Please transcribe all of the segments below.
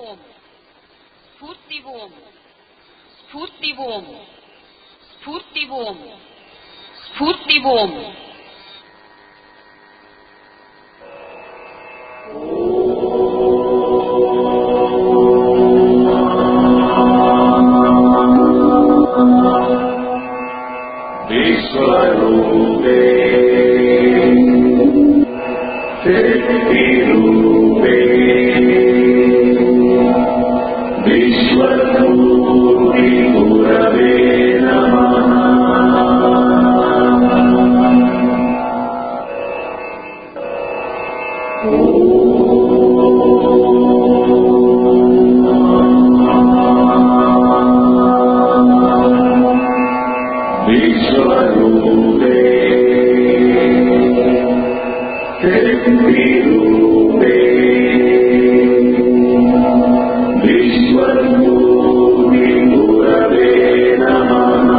ఓం స్ఫూర్తి ఓం స్ఫూర్తి ఓం స్ఫూర్తి ఓం స్ఫూర్తి ఓం. విశ్వరూపే శక్తి రూపే విశ్వరూపి గురవే నమః. విశ్వరూపే శక్తి రూపే విశ్వరూపి గురవే నమః.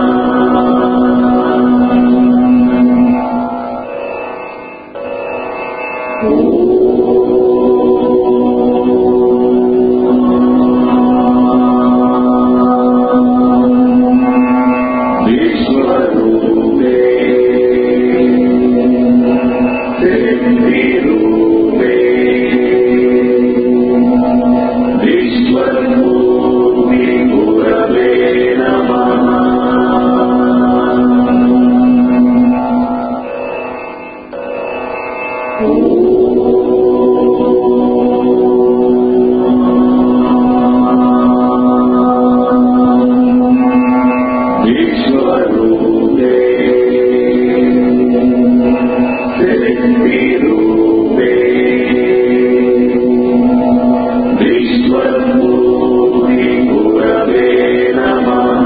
విశ్వరూపే శక్తి రూపే విశ్వరూపి గురవే నమః. విశ్వరూపే శక్తి రూపే విశ్వరూపి గురవే నమః.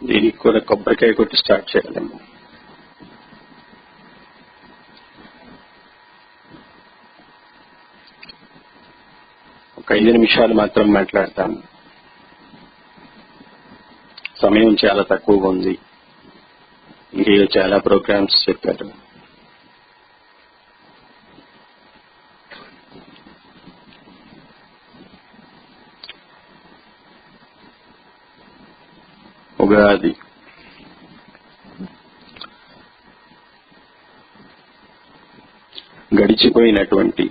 దీనికి కూడా కొబ్బరికాయ కొట్టి స్టార్ట్ చేయాలేమో. ఒక 5 నిమిషాలు మాత్రం మాట్లాడతాము. సమయం చాలా తక్కువగా ఉంది. ఇంకే చాలా ప్రోగ్రామ్స్ చెప్పారు. ఉగాది గడిచిపోయినటువంటి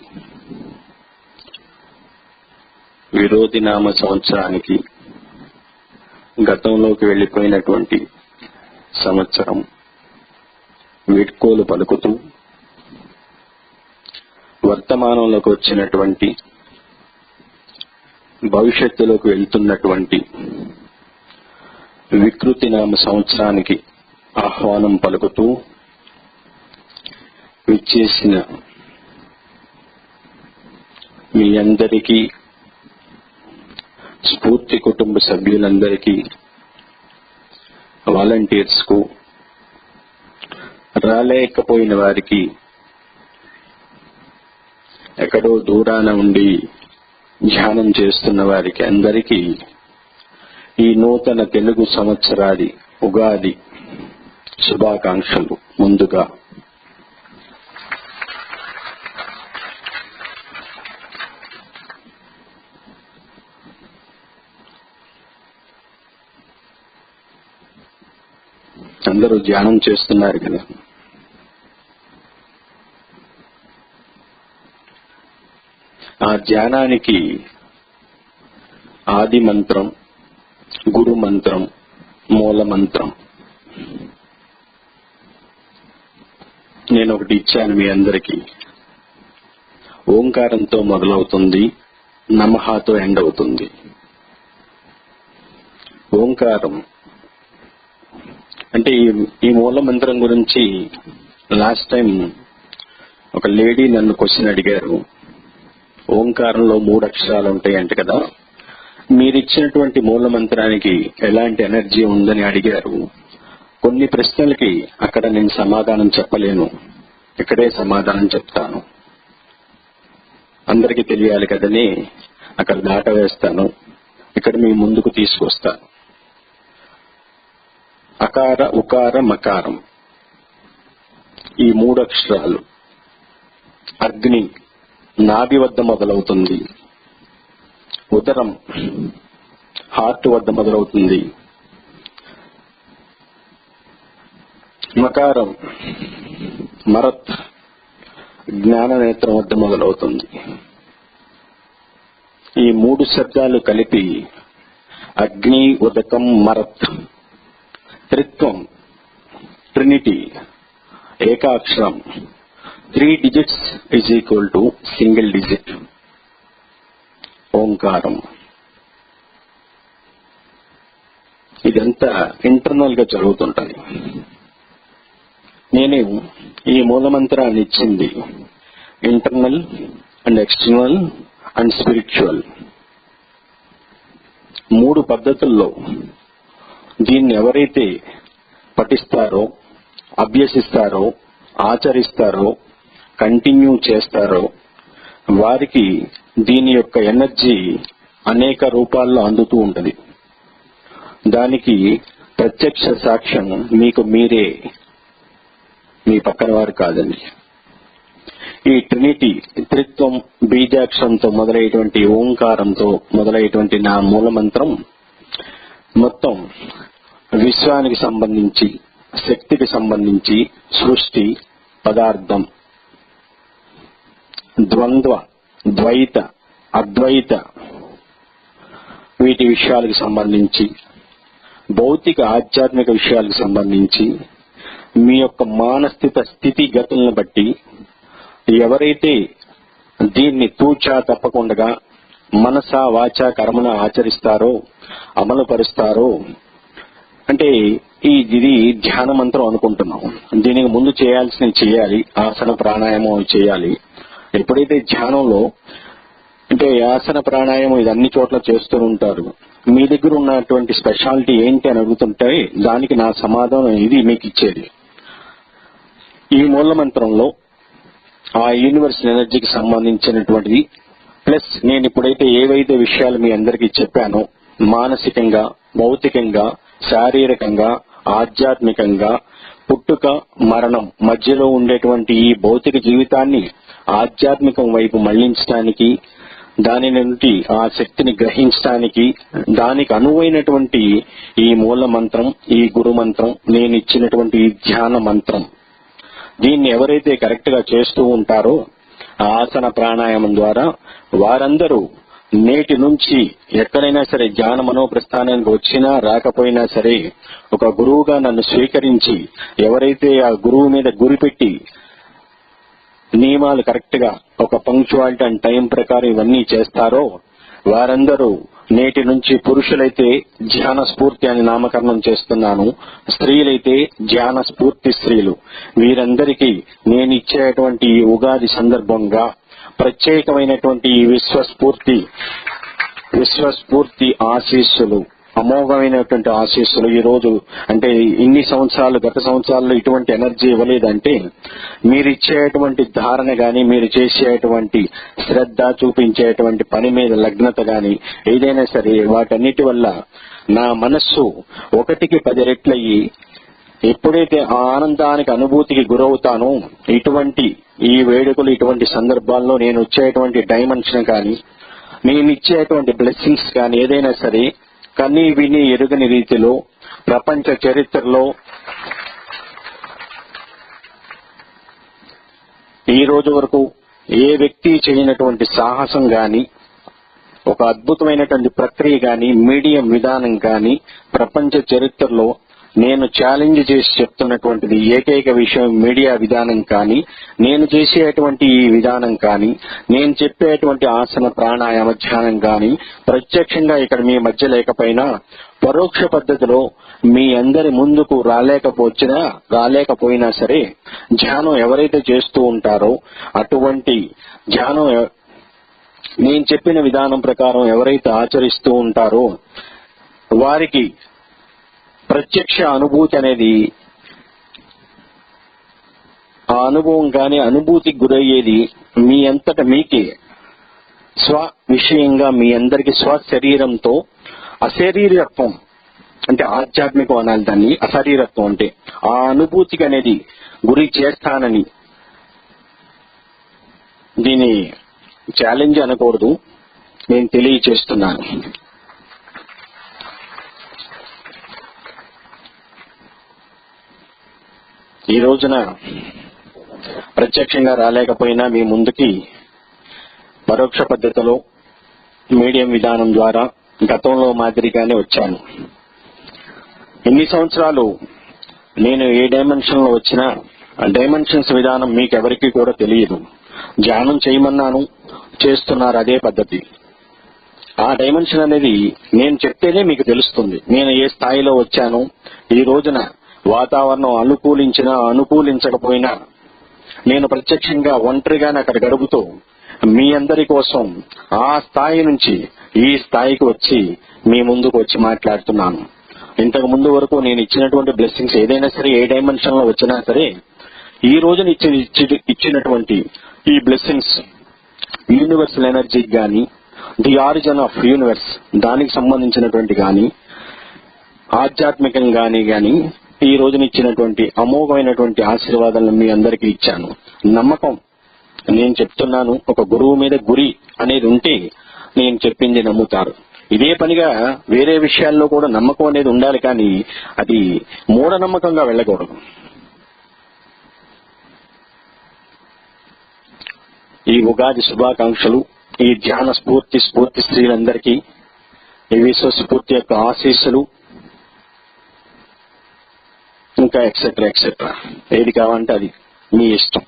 విరోధినామ సంవత్సరానికి గతంలోకి వెళ్లిపోయినటువంటి సంవత్సరం వీడ్కోలు పలుకుతూ వర్తమానంలోకి వచ్చినటువంటి భవిష్యత్తులోకి వెళ్తున్నటువంటి వికృతి నామ సంవత్సరానికి ఆహ్వానం పలుకుతూ విచ్చేసిన మీ అందరికీ, స్ఫూర్తి కుటుంబ సభ్యులందరికీ, వాలంటీర్స్ కు, రాలేకపోయిన వారికి, ఎక్కడో దూరాన ఉండి ధ్యానం చేస్తున్న వారికి అందరికీ ఈ నూతన తెలుగు సంవత్సరాది ఉగాది శుభాకాంక్షలు. ముందుగా అందరూ ధ్యానం చేస్తున్నారు కదా. ఆ ధ్యానానికి ఆది మంత్రం, గురు మంత్రం, మూల మంత్రం నేను ఒకటి ఇచ్చాను మీ అందరికీ. ఓంకారంతో మొదలవుతుంది, నమఃతో ఎండ్ అవుతుంది. ఓంకారం అంటే ఈ మూల మంత్రం గురించి లాస్ట్ టైం ఒక లేడీ నన్ను క్వశ్చన్ అడిగారు. ఓంకారంలో 3 అక్షరాలు ఉంటాయంట కదా, మీరిచ్చినటువంటి మూల మంత్రానికి ఎలాంటి ఎనర్జీ ఉందని అడిగారు. కొన్ని ప్రశ్నలకి అక్కడ నేను సమాధానం చెప్పలేను, ఇక్కడే సమాధానం చెప్తాను. అందరికీ తెలియాలి కదని అక్కడ దాటవేస్తాను, ఇక్కడ మీ ముందుకు తీసుకొస్తాను. అకార, ఉకార, మకారం ఈ 3 అక్షరాలు అగ్ని నాభి వద్ద మొదలవుతుంది, ఉదరం హార్ట్ వద్ద మొదలవుతుంది, మకారం మరత్ జ్ఞాన నేత్రం వద్ద మొదలవుతుంది. ఈ 3 శబ్దాలు కలిపి అగ్ని, ఉదకం, మరత్ త్రిత్వం, Trinity, ఏకాక్షరం, 3 digits is equal to single digit. ఓంకారం ఇదంతా ఇంటర్నల్ గా జరుగుతుంటది. నేను ఈ మూలమంత్రాన్ని ఇచ్చింది internal and external and spiritual 3 పద్ధతుల్లో దీన్ని ఎవరైతే పఠిస్తారో, అభ్యసిస్తారో, ఆచరిస్తారో, కంటిన్యూ చేస్తారో వారికి దీని యొక్క ఎనర్జీ అనేక రూపాల్లో అందుతూ ఉంటది. దానికి ప్రత్యక్ష సాక్ష్యం మీకు మీరే, మీ పక్కన వారు కాదండి. ఈ ట్రినిటీ, త్రిత్వం, బీజాక్షరంతో మొదలైనటువంటి ఓంకారంతో మొదలైనటువంటి నా మూలమంత్రం మొత్తం విశ్వానికి సంబంధించి, శక్తికి సంబంధించి, సృష్టి, పదార్థం, ద్వంద్వ, ద్వైత, అద్వైత వీటి విషయాలకు సంబంధించి, భౌతిక ఆధ్యాత్మిక విషయాలకు సంబంధించి, మీ యొక్క మానసిక స్థితిగతులను బట్టి ఎవరైతే దీన్ని తూచా తప్పకుండా మనస, వాచ, కర్మన ఆచరిస్తారో, అమలు పరుస్తారో, అంటే ఇది ధ్యాన మంత్రం అనుకుంటున్నాం. దీనికి ముందు చేయాల్సినవి చేయాలి, ఆసన ప్రాణాయామం చేయాలి. ఎప్పుడైతే ధ్యానంలో అంటే ఆసన ప్రాణాయామం ఇది అన్ని చోట్ల చేస్తూ ఉంటారు, మీ దగ్గర ఉన్నటువంటి స్పెషాలిటీ ఏంటి అని అడుగుతుంటే దానికి నా సమాధానం ఇది మీకు ఇచ్చేది. ఈ మూల మంత్రంలో ఆ యూనివర్సల్ ఎనర్జీకి సంబంధించినటువంటిది ప్లస్ నేను ఇప్పుడైతే ఏవైతే విషయాలు మీ అందరికీ చెప్పానో, మానసికంగా, భౌతికంగా, శారీరకంగా, ఆధ్యాత్మికంగా, పుట్టుక మరణం మధ్యలో ఉండేటువంటి ఈ భౌతిక జీవితాన్ని ఆధ్యాత్మికం వైపు మళ్లించడానికి, దాని నుండి ఆ శక్తిని గ్రహించడానికి, దానికి అనువైనటువంటి ఈ మూల మంత్రం, ఈ గురు మంత్రం, నేను ఇచ్చినటువంటి ఈ ధ్యాన మంత్రం, దీన్ని ఎవరైతే కరెక్ట్ గా చేస్తూ ఉంటారో ఆసన ప్రాణాయామం ద్వారా వారందరూ నేటి నుంచి ఎక్కడైనా సరే ధ్యాన మనోప్రస్థానానికి వచ్చినా రాకపోయినా సరే ఒక గురువుగా నన్ను స్వీకరించి ఎవరైతే ఆ గురువు మీద గురిపెట్టి నియమాలు కరెక్ట్ గా ఒక పంక్చువాలిటీ అండ్ టైం ప్రకారం ఇవన్నీ చేస్తారో వారందరూ నేటి నుంచి పురుషులైతే ధ్యాన స్ఫూర్తి అని నామకరణం చేస్తున్నాను, స్త్రీలైతే ధ్యాన స్ఫూర్తి స్త్రీలు. వీరందరికీ నేను ఇచ్చేటువంటి ఈ ఉగాది సందర్భంగా ప్రత్యేకమైనటువంటి ఈ విశ్వస్ఫూర్తి ఆశీస్సులు, అమోఘమైనటువంటి ఆశీస్సులు. ఈ రోజు అంటే ఇన్ని సంవత్సరాలు, గత సంవత్సరాల్లో ఇటువంటి ఎనర్జీ ఇవ్వలేదంటే మీరు ఇచ్చేటువంటి ధారణ గాని, మీరు చేసేటువంటి శ్రద్ధ, చూపించేటువంటి పని మీద లగ్నత గాని ఏదైనా సరే వాటన్నిటి వల్ల నా మనస్సు 1కి 10 రెట్లయ్యి ఎప్పుడైతే ఆ ఆనందానికి అనుభూతికి గురవుతానో ఇటువంటి ఈ వేడుకలు, ఇటువంటి సందర్భాల్లో నేను వచ్చేటువంటి డైమెన్షన్ కానీ, నేను ఇచ్చేటువంటి బ్లెస్సింగ్స్ కానీ ఏదైనా సరే కన్నీ విని ఎరుగని రీతిలో ప్రపంచ చరిత్రలో ఈ రోజు వరకు ఏ వ్యక్తి చేయనటువంటి సాహసం గాని, ఒక అద్భుతమైనటువంటి ప్రక్రియ గాని, మీడియం విధానం గాని ప్రపంచ చరిత్రలో నేను ఛాలెంజ్ చేసి చెప్తున్నటువంటిది ఏకైక విషయం మీడియా విధానం కానీ, నేను చేసేటువంటి ఈ విధానం కానీ, నేను చెప్పేటువంటి ఆసన ప్రాణాయామ ధ్యానం కానీ ప్రత్యక్షంగా ఇక్కడ మీ మధ్య లేకపోయినా పరోక్ష పద్ధతిలో మీ అందరి ముందుకు రాలేకపోయినా సరే ధ్యానం ఎవరైతే చేస్తూ ఉంటారో అటువంటి ధ్యానం నేను చెప్పిన విధానం ప్రకారం ఎవరైతే ఆచరిస్తూ ఉంటారో వారికి ప్రత్యక్ష అనుభూతి అనేది, ఆ అనుభవం కానీ అనుభూతికి గురయ్యేది మీ అంతట మీకే స్వ విషయంగా మీ అందరికి స్వ శరీరంతో అశరీరత్వం అంటే ఆధ్యాత్మికం అనాలి దాన్ని, అశరీరత్వం అంటే ఆ అనుభూతికి అనేది గురి చేస్తానని, దీని ఛాలెంజ్ అనకూడదు, నేను తెలియచేస్తున్నాను. ఈ రోజున ప్రత్యక్షంగా రాలేకపోయినా మీ ముందుకి పరోక్ష పద్ధతిలో మీడియం విధానం ద్వారా గతంలో మాదిరిగానే వచ్చాను. ఎన్ని సంవత్సరాలు నేను ఏ డైమెన్షన్ లో వచ్చినా డైమెన్షన్స్ విధానం మీకెవరికి కూడా తెలియదు. ధ్యానం చేయమన్నాను, చేస్తున్నారు అదే పద్ధతి. ఆ డైమెన్షన్ అనేది నేను చెప్తేనే మీకు తెలుస్తుంది నేను ఏ స్థాయిలో వచ్చాను. ఈ రోజున వాతావరణం అనుకూలించినా అనుకూలించకపోయినా నేను ప్రత్యక్షంగా ఒంటరిగానే అక్కడ గడుపుతూ మీ అందరి కోసం ఆ స్థాయి నుంచి ఈ స్థాయికి వచ్చి మీ ముందుకు వచ్చి మాట్లాడుతున్నాను. ఇంతకు ముందు వరకు నేను ఇచ్చినటువంటి బ్లెస్సింగ్స్ ఏదైనా సరే ఏ డైమెన్షన్ లో వచ్చినా సరే ఈ రోజున ఇచ్చినటువంటి ఈ బ్లెస్సింగ్స్ యూనివర్సల్ ఎనర్జీకి గాని, ది ఆరిజిన్ ఆఫ్ యూనివర్స్ దానికి సంబంధించినటువంటి గాని, ఆధ్యాత్మికంగానే గాని ఈ రోజున ఇచ్చినటువంటి అమోఘమైనటువంటి ఆశీర్వాదాలను మీ అందరికీ ఇచ్చాను. నమ్మకం, నేను చెప్తున్నాను, ఒక గురువు మీద గురి అనేది ఉంటే నేను చెప్పింది నమ్ముతారు. ఇదే పనిగా వేరే విషయాల్లో కూడా నమ్మకం అనేది ఉండాలి, కానీ అది మూఢనమ్మకంగా వెళ్ళకూడదు. ఈ ఉగాది శుభాకాంక్షలు, ఈ ధ్యాన స్ఫూర్తి స్త్రీలందరికీ ఈ విశ్వ స్ఫూర్తి యొక్క ఆశీస్సులు, ఇంకా ఎక్సెట్రా ఎక్సెట్రా ఏది కావాలంటే అది మీ ఇష్టం,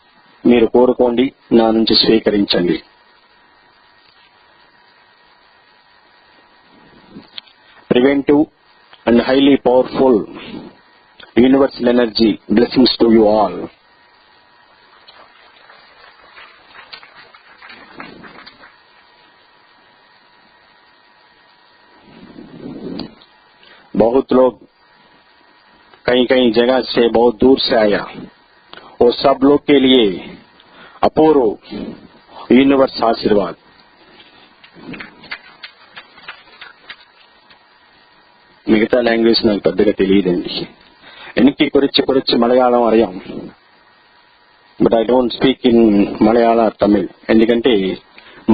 మీరు కోరుకోండి, నా నుంచి స్వీకరించండి. Preventive and highly powerful universal energy blessings to you all. बहुत लोग कई कई जगह से बहुत दूर से आया, वो सब लोग के लिए अपूर्व यूनिवर्स आशीर्वाद. మిగతా లాంగ్వేజ్ నాకు పెద్దగా తెలియదండి. എനിക്ക് കുറച്ച് మలయాళం അറിയാം, but I don't speak in Malayalam Tamil, ఎందుకంటే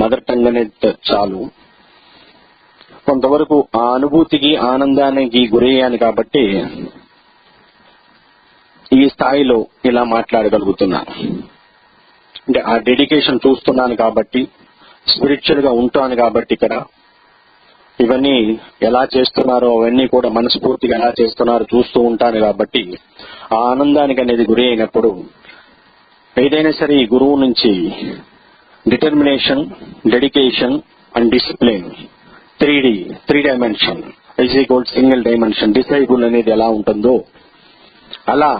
మదర్ టంగ్ అనేది చాలు. కొంతవరకు ఆ అనుభూతికి ఆనందానికి గురయ్యాను కాబట్టి ఈ స్థాయిలో ఇలా మాట్లాడగలుగుతున్నాను. అంటే ఆ డెడికేషన్ చూస్తున్నాను కాబట్టి, స్పిరిచువల్ గా ఉంటాను కాబట్టి ఇక్కడ ఇవన్నీ ఎలా చేస్తున్నారో అవన్నీ కూడా మనస్ఫూర్తిగా ఎలా చేస్తున్నారో చూస్తూ ఉంటాను కాబట్టి ఆ ఆనందానికి అనేది గురి అయినప్పుడు ఏదైనా సరే ఈ గురువు నుంచి determination, dedication and discipline 3D, 3 dimension is equal single dimension disable అనేది ఎలా ఉంటుందో అలా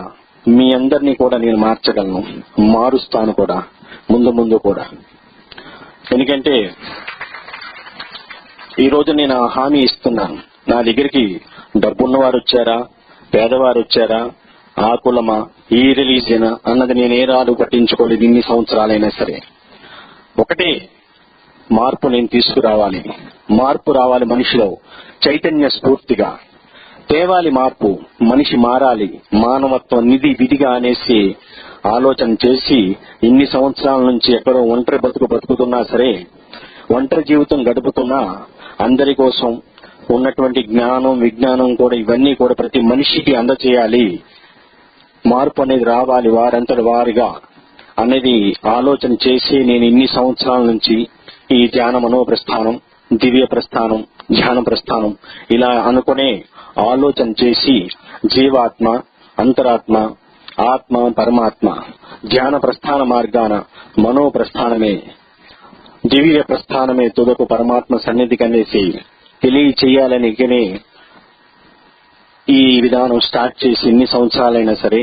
మీ అందరినీ కూడా నేను మార్చగలను, మారుస్తాను కూడా ముందు కూడా. ఎందుకంటే ఈ రోజు నేను హామీ ఇస్తున్నాను, నా దగ్గరికి డబ్బున్నవారు వచ్చారా, పేదవారు వచ్చారా, ఆ కులమా, ఈ రిలీజియనా అన్నది నేను ఏ రాదు పట్టించుకోలేదు. ఇన్ని సంవత్సరాలైనా సరే ఒకటే మార్పు నేను తీసుకురావాలి. మార్పు రావాలి మనిషిలో, చైతన్య స్ఫూర్తిగా తేవాలి మార్పు. మనిషి మారాలి, మానవత్వం నిధి విధిగా అనేసి ఆలోచన చేసి ఇన్ని సంవత్సరాల నుంచి ఎక్కడో ఒంటరి బతుకుతున్నా సరే, ఒంటరి జీవితం గడుపుతున్నా అందరి కోసం ఉన్నటువంటి జ్ఞానం, విజ్ఞానం కూడా ఇవన్నీ కూడా ప్రతి మనిషికి అందజేయాలి. మార్పు అనేది రావాలి వారంతటి వారిగా అనేది ఆలోచన చేసి నేను ఇన్ని సంవత్సరాల నుంచి ఈ ధ్యాన మనోప్రస్థానం, దివ్య ప్రస్థానం, ధ్యాన ప్రస్థానం ఇలా అనుకునే ఆలోచన చేసి జీవాత్మ, అంతరాత్మ, ఆత్మ, పరమాత్మ ధ్యాన ప్రస్థాన మార్గాన మనో ప్రస్థానమే, దివ్య ప్రస్థానమే తుదకు పరమాత్మ సన్నిధికి అనేసి తెలియచేయాలనికనే ఈ విధానం స్టార్ట్ చేసి ఎన్ని సంవత్సరాలైనా సరే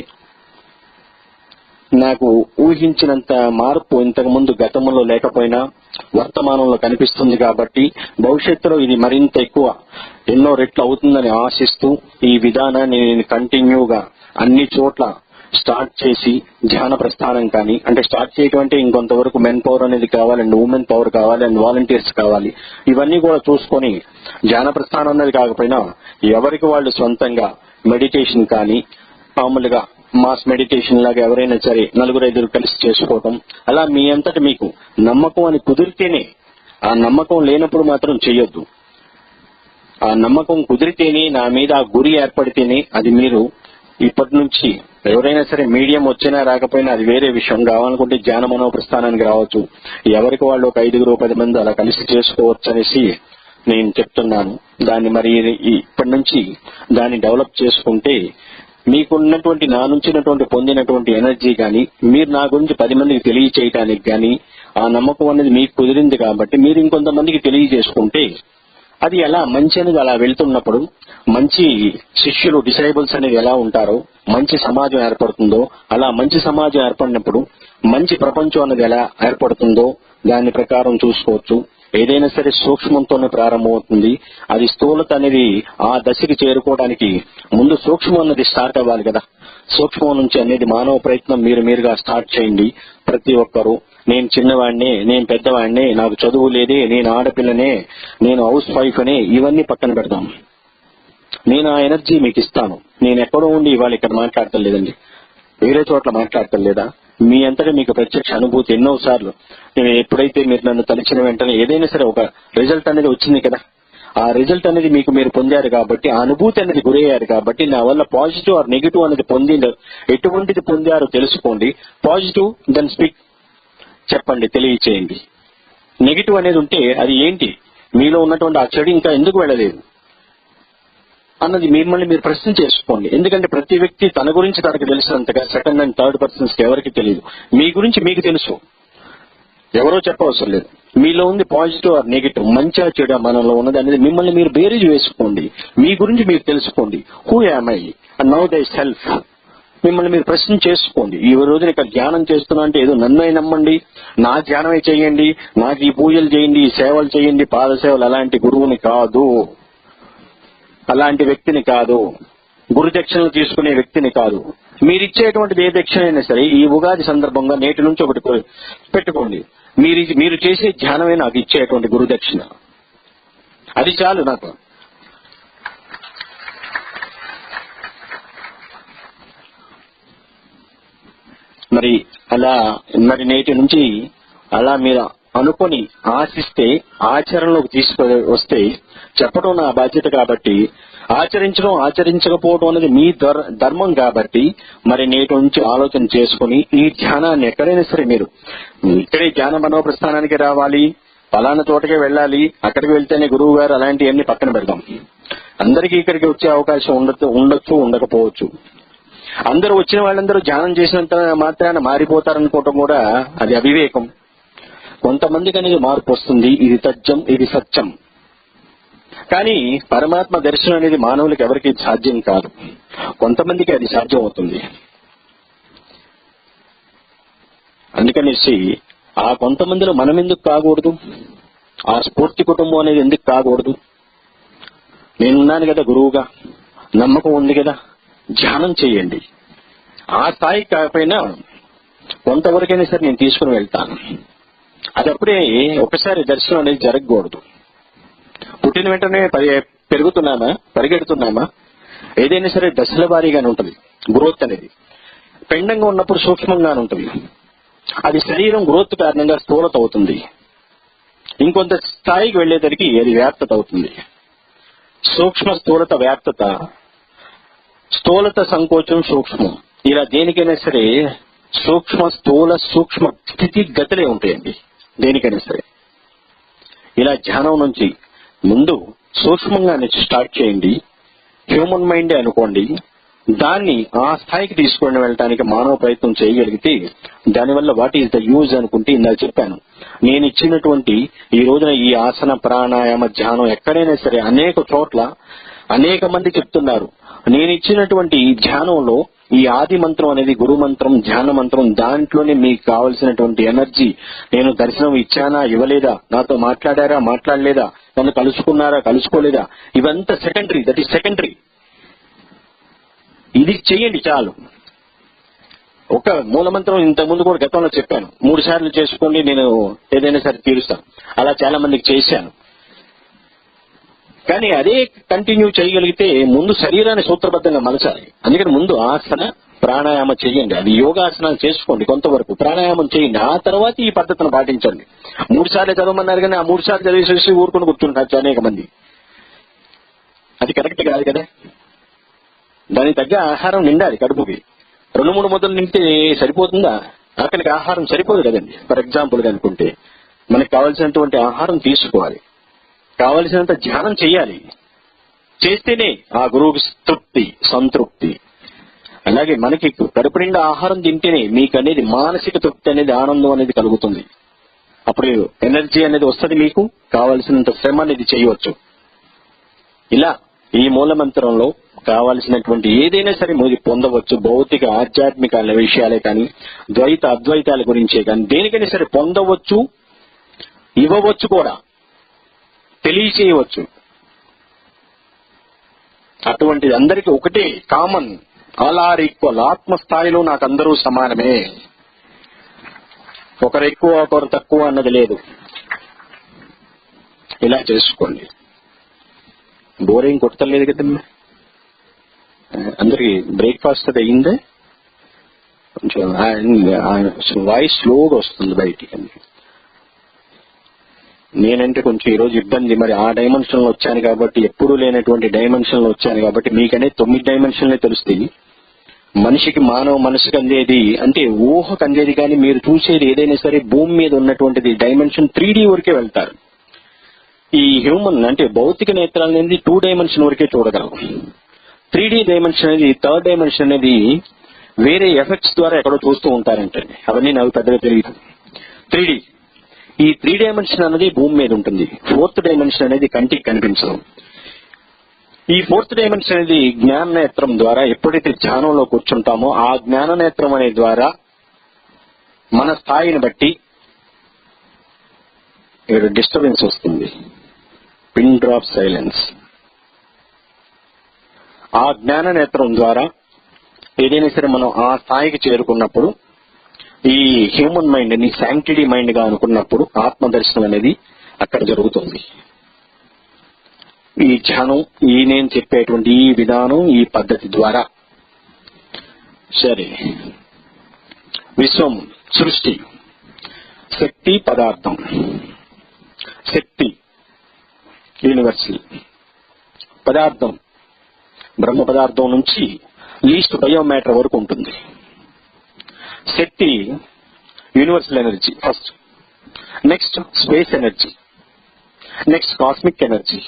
నాకు ఊహించినంత మార్పు ఇంతకు ముందు గతంలో లేకపోయినా వర్తమానంలో కనిపిస్తుంది కాబట్టి భవిష్యత్తులో ఇది మరింత ఎక్కువ ఎన్నో రెట్లు అవుతుందని ఆశిస్తూ ఈ విధానాన్ని నేను కంటిన్యూగా అన్ని చోట్ల స్టార్ట్ చేసి ధ్యాన ప్రస్థానం కానీ, అంటే స్టార్ట్ చేయటం అంటే ఇంకొంతవరకు మెన్ పవర్ అనేది కావాలి అండ్ ఉమెన్ పవర్ కావాలి అండ్ వాలంటీర్స్ కావాలి, ఇవన్నీ కూడా చూసుకొని ధ్యాన ప్రస్థానం అనేది కాకపోయినా ఎవరికి వాళ్ళు సొంతంగా మెడిటేషన్ కానీ, మామూలుగా మాస్ మెడిటేషన్ లాగా ఎవరైనా సరే నలుగురు ఐదుగురు కలిసి చేసుకోవటం, అలా మీ అంతటి మీకు నమ్మకం అని కుదిరితేనే, ఆ నమ్మకం లేనప్పుడు మాత్రం చేయొద్దు. ఆ నమ్మకం కుదిరితేనే, నా మీద ఆ గురి ఏర్పడితేనే అది మీరు ఇప్పటి నుంచి ఎవరైనా సరే మీడియం వచ్చినా రాకపోయినా అది వేరే విషయం, కావాలనుకుంటే ధ్యాన మనో ప్రస్థానానికి రావచ్చు, ఎవరికి వాళ్ళు ఒక 5 10 మంది అలా కలిసి చేసుకోవచ్చు అనేసి నేను చెప్తున్నాను. దాన్ని మరి ఇప్పటి నుంచి దాన్ని డెవలప్ చేసుకుంటే మీకున్నటువంటి నా నుంచి పొందినటువంటి ఎనర్జీ కానీ, మీరు నా గురించి 10 మందికి తెలియచేయటానికి కానీ ఆ నమ్మకం అనేది మీకు కుదిరింది కాబట్టి మీరు ఇంకొంతమందికి తెలియజేసుకుంటే అది ఎలా మంచి అనేది అలా వెళ్తున్నప్పుడు మంచి శిష్యులు డిసైబుల్స్ అనేది ఎలా ఉంటారో, మంచి సమాజం ఏర్పడుతుందో, అలా మంచి సమాజం ఏర్పడినప్పుడు మంచి ప్రపంచం అనేది ఎలా ఏర్పడుతుందో దాని ప్రకారం చూసుకోవచ్చు. ఏదైనా సరే సూక్ష్మంతోనే ప్రారంభమవుతుంది. అది స్థూలత అనేది ఆ దశకి చేరుకోవడానికి ముందు సూక్ష్మం అన్నది స్టార్ట్ అవ్వాలి కదా. సూక్ష్మం నుంచి అనేది మానవ ప్రయత్నం మీరుగా స్టార్ట్ చేయండి. ప్రతి ఒక్కరూ నేను చిన్నవాడినే, నేను పెద్దవాడినే, నాకు చదువు లేదే, నేను ఆడపిల్లనే, నేను హౌస్ వైఫ్ అనే ఇవన్నీ పక్కన పెడదాం. నేను ఆ ఎనర్జీ మీకు ఇస్తాను. నేను ఎక్కడో ఉండి ఇవాళ ఇక్కడ మాట్లాడటం లేదండి, వేరే చోట్ల మాట్లాడటం లేదా, మీ అంతటా మీకు ప్రత్యక్ష అనుభూతి ఎన్నోసార్లు. నేను ఎప్పుడైతే మీరు నన్ను తలిచిన వెంటనే ఏదైనా సరే ఒక రిజల్ట్ అనేది వచ్చింది కదా, ఆ రిజల్ట్ అనేది మీకు మీరు పొందారు కాబట్టి, ఆ అనుభూతి అనేది గురయ్యారు కాబట్టి, నా వల్ల పాజిటివ్ ఆర్ నెగిటివ్ అనేది ఎటువంటిది పొందారో తెలుసుకోండి. పాజిటివ్ దెన్ స్పీక్, చెప్పండి, తెలియచేయండి. నెగిటివ్ అనేది ఉంటే అది ఏంటి, మీలో ఉన్నటువంటి ఆ చెడు ఇంకా ఎందుకు వెళ్ళలేదు అన్నది మిమ్మల్ని మీరు ప్రశ్న చేసుకోండి. ఎందుకంటే ప్రతి వ్యక్తి తన గురించి తనకు తెలిసినంతగా సెకండ్ అండ్ థర్డ్ పర్సన్స్ ఎవరికి తెలియదు. మీ గురించి మీకు తెలుసు, ఎవరో చెప్పవసరం లేదు. మీలో ఉంది పాజిటివ్ ఆర్ నెగిటివ్, మంచిగా చెడు మనలో ఉన్నది అనేది మిమ్మల్ని మీరు బేరీజ్ వేసుకోండి. మీ గురించి మీరు తెలుసుకోండి. Who am I and now దై సెల్ఫ్, మిమ్మల్ని మీరు ప్రశ్న చేసుకోండి. ఈ రోజున ఇక్కడ ధ్యానం చేస్తున్నా అంటే ఏదో నన్నే నమ్మండి, నా ధ్యానమే చేయండి, నాకు ఈ పూజలు చేయండి, ఈ సేవలు చేయండి, పాద సేవలు, అలాంటి గురువుని కాదు, అలాంటి వ్యక్తిని కాదు, గురు దక్షిణలు తీసుకునే వ్యక్తిని కాదు. మీరిచ్చేటువంటిది ఏ దక్షిణ అయినా సరే ఈ ఉగాది సందర్భంగా నేటి నుంచి ఒకటి పెట్టుకోండి. మీరు చేసే ధ్యానమే నాకు ఇచ్చేటువంటి గురు దక్షిణ, అది చాలు నాకు. మరి నేటి నుంచి అలా మీరు అనుకొని ఆశిస్తే ఆచరణలోకి తీసుకొస్తే చెప్పడం నా బాధ్యత కాబట్టి, ఆచరించడం ఆచరించకపోవడం అనేది మీ ధర్మం కాబట్టి, మరి నేటి నుంచి ఆలోచన చేసుకుని ఈ ధ్యానాన్ని ఎక్కడైనా సరే మీరు ఇక్కడే ధ్యాన మనోప్రస్థానానికి రావాలి, పలానా చోటకే వెళ్ళాలి, అక్కడికి వెళ్తేనే గురువు గారు అలాంటివన్నీ పక్కన పెడదాం. అందరికీ ఇక్కడికి వచ్చే అవకాశం ఉండొచ్చు, ఉండకపోవచ్చు. అందరూ వచ్చిన వాళ్ళందరూ ధ్యానం చేసినంత మాత్రాన మారిపోతారనుకోవటం కూడా అది అవివేకం. కొంతమందికి అనేది మార్పు వస్తుంది, ఇది తథ్యం, ఇది సత్యం. కానీ పరమాత్మ దర్శనం అనేది మానవులకు ఎవరికి సాధ్యం కాదు, కొంతమందికి అది సాధ్యం అవుతుంది. అందుకనేసి ఆ కొంతమందిలో మనం ఎందుకు కాకూడదు, ఆ స్ఫూర్తి కుటుంబం అనేది ఎందుకు కాకూడదు? నేనున్నాను కదా గురువుగా, నమ్మకం ఉంది కదా, ధ్యానం చేయండి. ఆ స్థాయి కాకపోయినా కొంతవరకైనా సరే నేను తీసుకుని వెళ్తాను. అది అప్పుడే ఒకసారి దర్శనం అనేది జరగకూడదు. పుట్టిన వెంటనే పెరుగుతున్నామా, పరిగెడుతున్నామా, ఏదైనా సరే దశల వారీగానే ఉంటుంది. గ్రోత్ అనేది పిండంగా ఉన్నప్పుడు సూక్ష్మంగానే ఉంటుంది. అది శరీరం గ్రోత్ కారణంగా స్థూలత అవుతుంది. ఇంకొంత స్థాయికి వెళ్లేసరికి అది వ్యాప్తత అవుతుంది. సూక్ష్మ స్థూలత వ్యాప్తత, స్థూలత సంకోచం సూక్ష్మం, ఇలా దేనికైనా సరే సూక్ష్మ స్థూల సూక్ష్మ స్థితి గతులే ఉంటాయండి. దేనికైనా సరే ఇలా ధ్యానం నుంచి ముందు సూక్ష్మంగా స్టార్ట్ చేయండి. హ్యూమన్ మైండే అనుకోండి, దాన్ని ఆ స్థాయికి తీసుకుని వెళ్ళడానికి మానవ ప్రయత్నం చేయగలిగితే దానివల్ల వాట్ ఈజ్ ద యూజ్ అనుకుంటే ఇందాక చెప్పాను. నేను ఇచ్చినటువంటి ఈ రోజున ఈ ఆసన ప్రాణాయామ ధ్యానం ఎక్కడైనా సరే అనేక చోట్ల అనేక మంది చెప్తున్నారు. నేను ఇచ్చినటువంటి ఈ ధ్యానంలో ఈ ఆది మంత్రం అనేది గురు మంత్రం, ధ్యాన మంత్రం, దాంట్లోనే మీకు కావలసినటువంటి ఎనర్జీ, నేను దర్శనం ఇచ్చానా ఇవ్వలేదా, నాతో మాట్లాడారా మాట్లాడలేదా, నన్ను కలుసుకున్నారా కలుసుకోలేదా, ఇవంతా సెకండరీ. That is secondary. ఇది చెయ్యండి చాలు. ఒక మూలమంత్రం ఇంతకుముందు కూడా గతంలో చెప్పాను, 3 సార్లు చేసుకోండి, నేను ఏదైనా సరే తీరుస్తాను. అలా చాలా మందికి చేశాను. కానీ అదే కంటిన్యూ చేయగలిగితే ముందు శరీరాన్ని సూత్రబద్ధంగా మలచాలి. అందుకని ముందు ఆసన ప్రాణాయామం చేయండి. అది యోగాసనాలు చేసుకోండి, కొంతవరకు ప్రాణాయామం చేయండి. ఆ తర్వాత ఈ పద్ధతిని పాటించండి. 3 సార్లు చదవమన్నారు కానీ ఆ 3 సార్లు చదివేసేసి ఊరుకుని కూర్చుంటారు అనేక మంది. అది కరెక్ట్ కాదు కదా. దానికి తగ్గ ఆహారం నిండాలి కడుపుకి. 2-3 ముద్దలు నింపితే సరిపోతుందా? ఆకలికి ఆహారం సరిపోదు కదండి. ఫర్ ఎగ్జాంపుల్ అనుకుంటే మనకు కావాల్సినటువంటి ఆహారం తీసుకోవాలి, కావలసినంత ధ్యానం చేయాలి. చేస్తేనే ఆ గురువుకి తృప్తి, సంతృప్తి. అలాగే మనకి కడుపు నిండా ఆహారం తింటేనే మీకు అనేది మానసిక తృప్తి అనేది, ఆనందం అనేది కలుగుతుంది. అప్పుడు ఎనర్జీ అనేది వస్తుంది, మీకు కావలసినంత శ్రమ అనేది చేయవచ్చు. ఇలా ఈ మూల మంత్రంలో కావలసినటువంటి ఏదైనా సరే మీరు పొందవచ్చు. భౌతిక ఆధ్యాత్మిక విషయాలే కానీ, ద్వైత అద్వైతాల గురించే కానీ దేనికైనా సరే పొందవచ్చు, ఇవ్వవచ్చు కూడా, తెలియచేయవచ్చు. అటువంటిది అందరికీ ఒకటే కామన్, ఆల్ ఆర్ ఈక్వల్. ఆత్మస్థాయిలో నాకు అందరూ సమానమే, ఒకరు ఎక్కువ ఒకరు తక్కువ అన్నది లేదు. ఇలా చేసుకోండి. బోరేం కొట్టలేదు కదమ్మా. అందరికి బ్రేక్ఫాస్ట్ అది అయిందే? కొంచెం వాయిస్ స్లోగా వస్తుంది బయటికి. నేనంటే కొంచెం ఈరోజు ఇబ్బంది. మరి ఆ డైమెన్షన్ లో వచ్చాను కాబట్టి, ఎప్పుడూ లేనటువంటి డైమెన్షన్ లో వచ్చాను కాబట్టి మీకనే 9 డైమెన్షన్లే తెలుస్తాయి. మనిషికి, మానవ మనసుకు అందేది అంటే ఊహకు అందేది, కానీ మీరు చూసేది ఏదైనా సరే భూమి మీద ఉన్నటువంటిది డైమెన్షన్ 3D వరకే వెళ్తారు. ఈ హ్యూమన్ అంటే భౌతిక నేత్రాలు అనేది 2 డైమెన్షన్ వరకే చూడగలం. 3D డైమెన్షన్ అనేది, 3rd డైమెన్షన్ అనేది వేరే ఎఫెక్ట్స్ ద్వారా ఎక్కడో చూస్తూ ఉంటారంటండి. అవన్నీ నాకు పెద్దగా తెలియదు. 3D, ఈ 3 డైమెన్షన్ అనేది భూమి మీద ఉంటుంది. 4th డైమెన్షన్ అనేది కంటికి కనిపించదు. ఈ 4th డైమెన్షన్ అనేది జ్ఞాన నేత్రం ద్వారా ఎప్పుడైతే ధ్యానంలో కూర్చుంటామో ఆ జ్ఞాన నేత్రం అనే ద్వారా మన స్థాయిని బట్టి ఇక్కడ డిస్టర్బెన్స్ వస్తుంది. Pin drop silence. ఆ జ్ఞాన నేత్రం ద్వారా ఏదైనా సరే మనం ఆ స్థాయికి చేరుకున్నప్పుడు, ఈ హ్యూమన్ మైండ్ ని శాంక్టిటీ మైండ్ గా అనుకున్నప్పుడు ఆత్మదర్శనం అనేది అక్కడ జరుగుతుంది. ఈ ధ్యానం, ఈ నేను చెప్పేటువంటి ఈ విధానం, ఈ పద్ధతి ద్వారా. సరే, విశ్వం, సృష్టి, శక్తి, పదార్థం. శక్తి యూనివర్సల్, పదార్థం బ్రహ్మ పదార్థం నుంచి లీస్ట్ బయోమ్యాటర్ వరకు ఉంటుంది. శక్తి universal energy first, next space energy, next cosmic energy,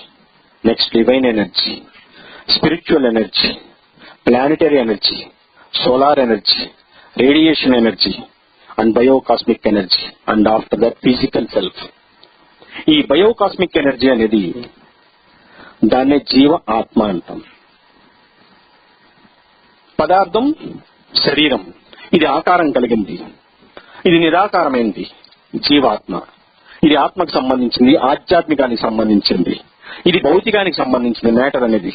next divine energy, spiritual energy, planetary energy, solar energy, radiation energy and biocosmic energy, and after that physical self. ఈ biocosmic energy అనేది దాన్నే జీవ ఆత్మ అంటాం. పదార్థం శరీరం, ఇది ఆకారం కలిగింది, ఇది నిరాకారమైంది జీవాత్మ. ఇది ఆత్మకు సంబంధించింది, ఆధ్యాత్మికానికి సంబంధించింది, ఇది భౌతికానికి సంబంధించింది మ్యాటర్ అనేది.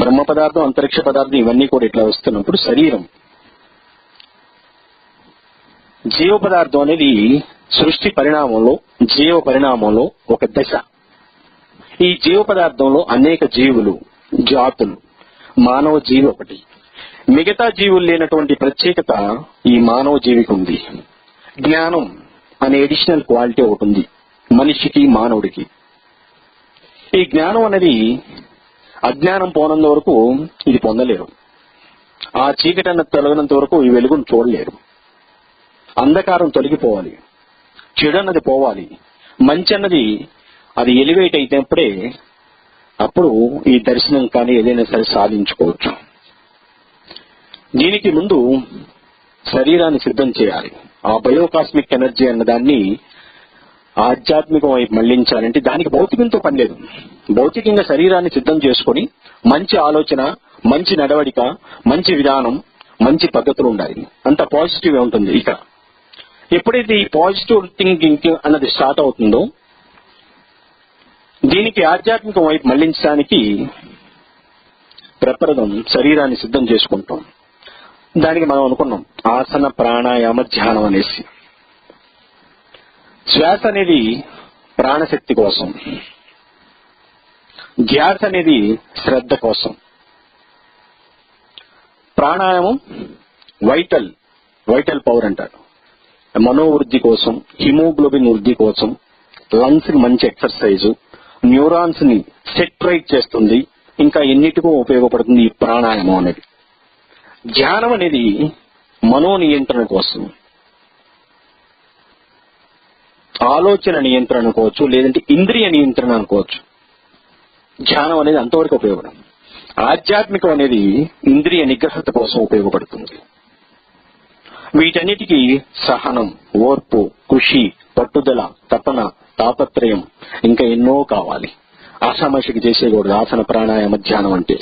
బ్రహ్మ పదార్థం, అంతరిక్ష పదార్థం ఇవన్నీ కూడా ఇట్లా వస్తున్నప్పుడు శరీరం. జీవ పదార్థం అనేది సృష్టి పరిణామంలో, జీవ పరిణామంలో ఒక దశ. ఈ జీవ పదార్థంలో అనేక జీవులు, జాతులు, మానవ జీవి ఒకటి. మిగతా జీవులు లేనటువంటి ప్రత్యేకత ఈ మానవ జీవికి ఉంది. జ్ఞానం అనే ఎడిషనల్ క్వాలిటీ ఒకటి ఉంది మనిషికి, మానవుడికి. ఈ జ్ఞానం అనేది అజ్ఞానం పోనంత వరకు ఇది పొందలేరు. ఆ చీకటి అన్నది తొలగినంత వరకు ఈ వెలుగును చూడలేరు. అంధకారం తొలగిపోవాలి, చెడు అన్నది పోవాలి, మంచి అన్నది అది ఎలివేట్ అయినప్పుడే అప్పుడు ఈ దర్శనం కానీ ఏదైనా సరే సాధించుకోవచ్చు. దీనికి ముందు శరీరాన్ని సిద్ధం చేయాలి. ఆ బయోకాస్మిక్ ఎనర్జీ అన్న దాన్ని ఆధ్యాత్మికం వైపు మళ్లించాలంటే దానికి భౌతికంతో పని లేదు. భౌతికంగా శరీరాన్ని సిద్ధం చేసుకుని మంచి ఆలోచన, మంచి నడవడిక, మంచి విధానం, మంచి పద్ధతులు ఉండాలి. అంత పాజిటివ్ ఉంటుంది. ఇక ఎప్పుడైతే ఈ పాజిటివ్ థింకింగ్ అన్నది స్టార్ట్ అవుతుందో దీనికి ఆధ్యాత్మికం వైపు మళ్లించడానికి ప్రప్రదం శరీరాన్ని సిద్ధం చేసుకుంటాం. దానికి మనం అనుకున్నాం ఆసన ప్రాణాయామ ధ్యానం అనేసి. శ్వాస అనేది ప్రాణశక్తి కోసం, ధ్యాస అనేది శ్రద్ధ కోసం, ప్రాణాయామం వైటల్ పవర్ అంటారు, మనోవృద్ధి కోసం, హిమోగ్లోబిన్ వృద్ధి కోసం, లంగ్స్ కి మంచి ఎక్సర్సైజు, న్యూరాన్స్ ని సెట్ రైట్ చేస్తుంది, ఇంకా ఎన్నిటికో ఉపయోగపడుతుంది ఈ ప్రాణాయామం అనేది. ధ్యానం అనేది మనో నియంత్రణ కోసం, ఆలోచన నియంత్రణ అనుకోవచ్చు, లేదంటే ఇంద్రియ నియంత్రణ అనుకోవచ్చు. ధ్యానం అనేది అంతవరకు ఉపయోగపడం. ఆధ్యాత్మికం అనేది ఇంద్రియ నిగ్రహత కోసం ఉపయోగపడుతుంది. వీటన్నిటికీ సహనం, ఓర్పు, కృషి, పట్టుదల, తపన, తాపత్రయం ఇంకా ఎన్నో కావాలి. ఆషామాషికి చేసేకూడదు ఆసన ప్రాణాయామ ధ్యానం అంటే.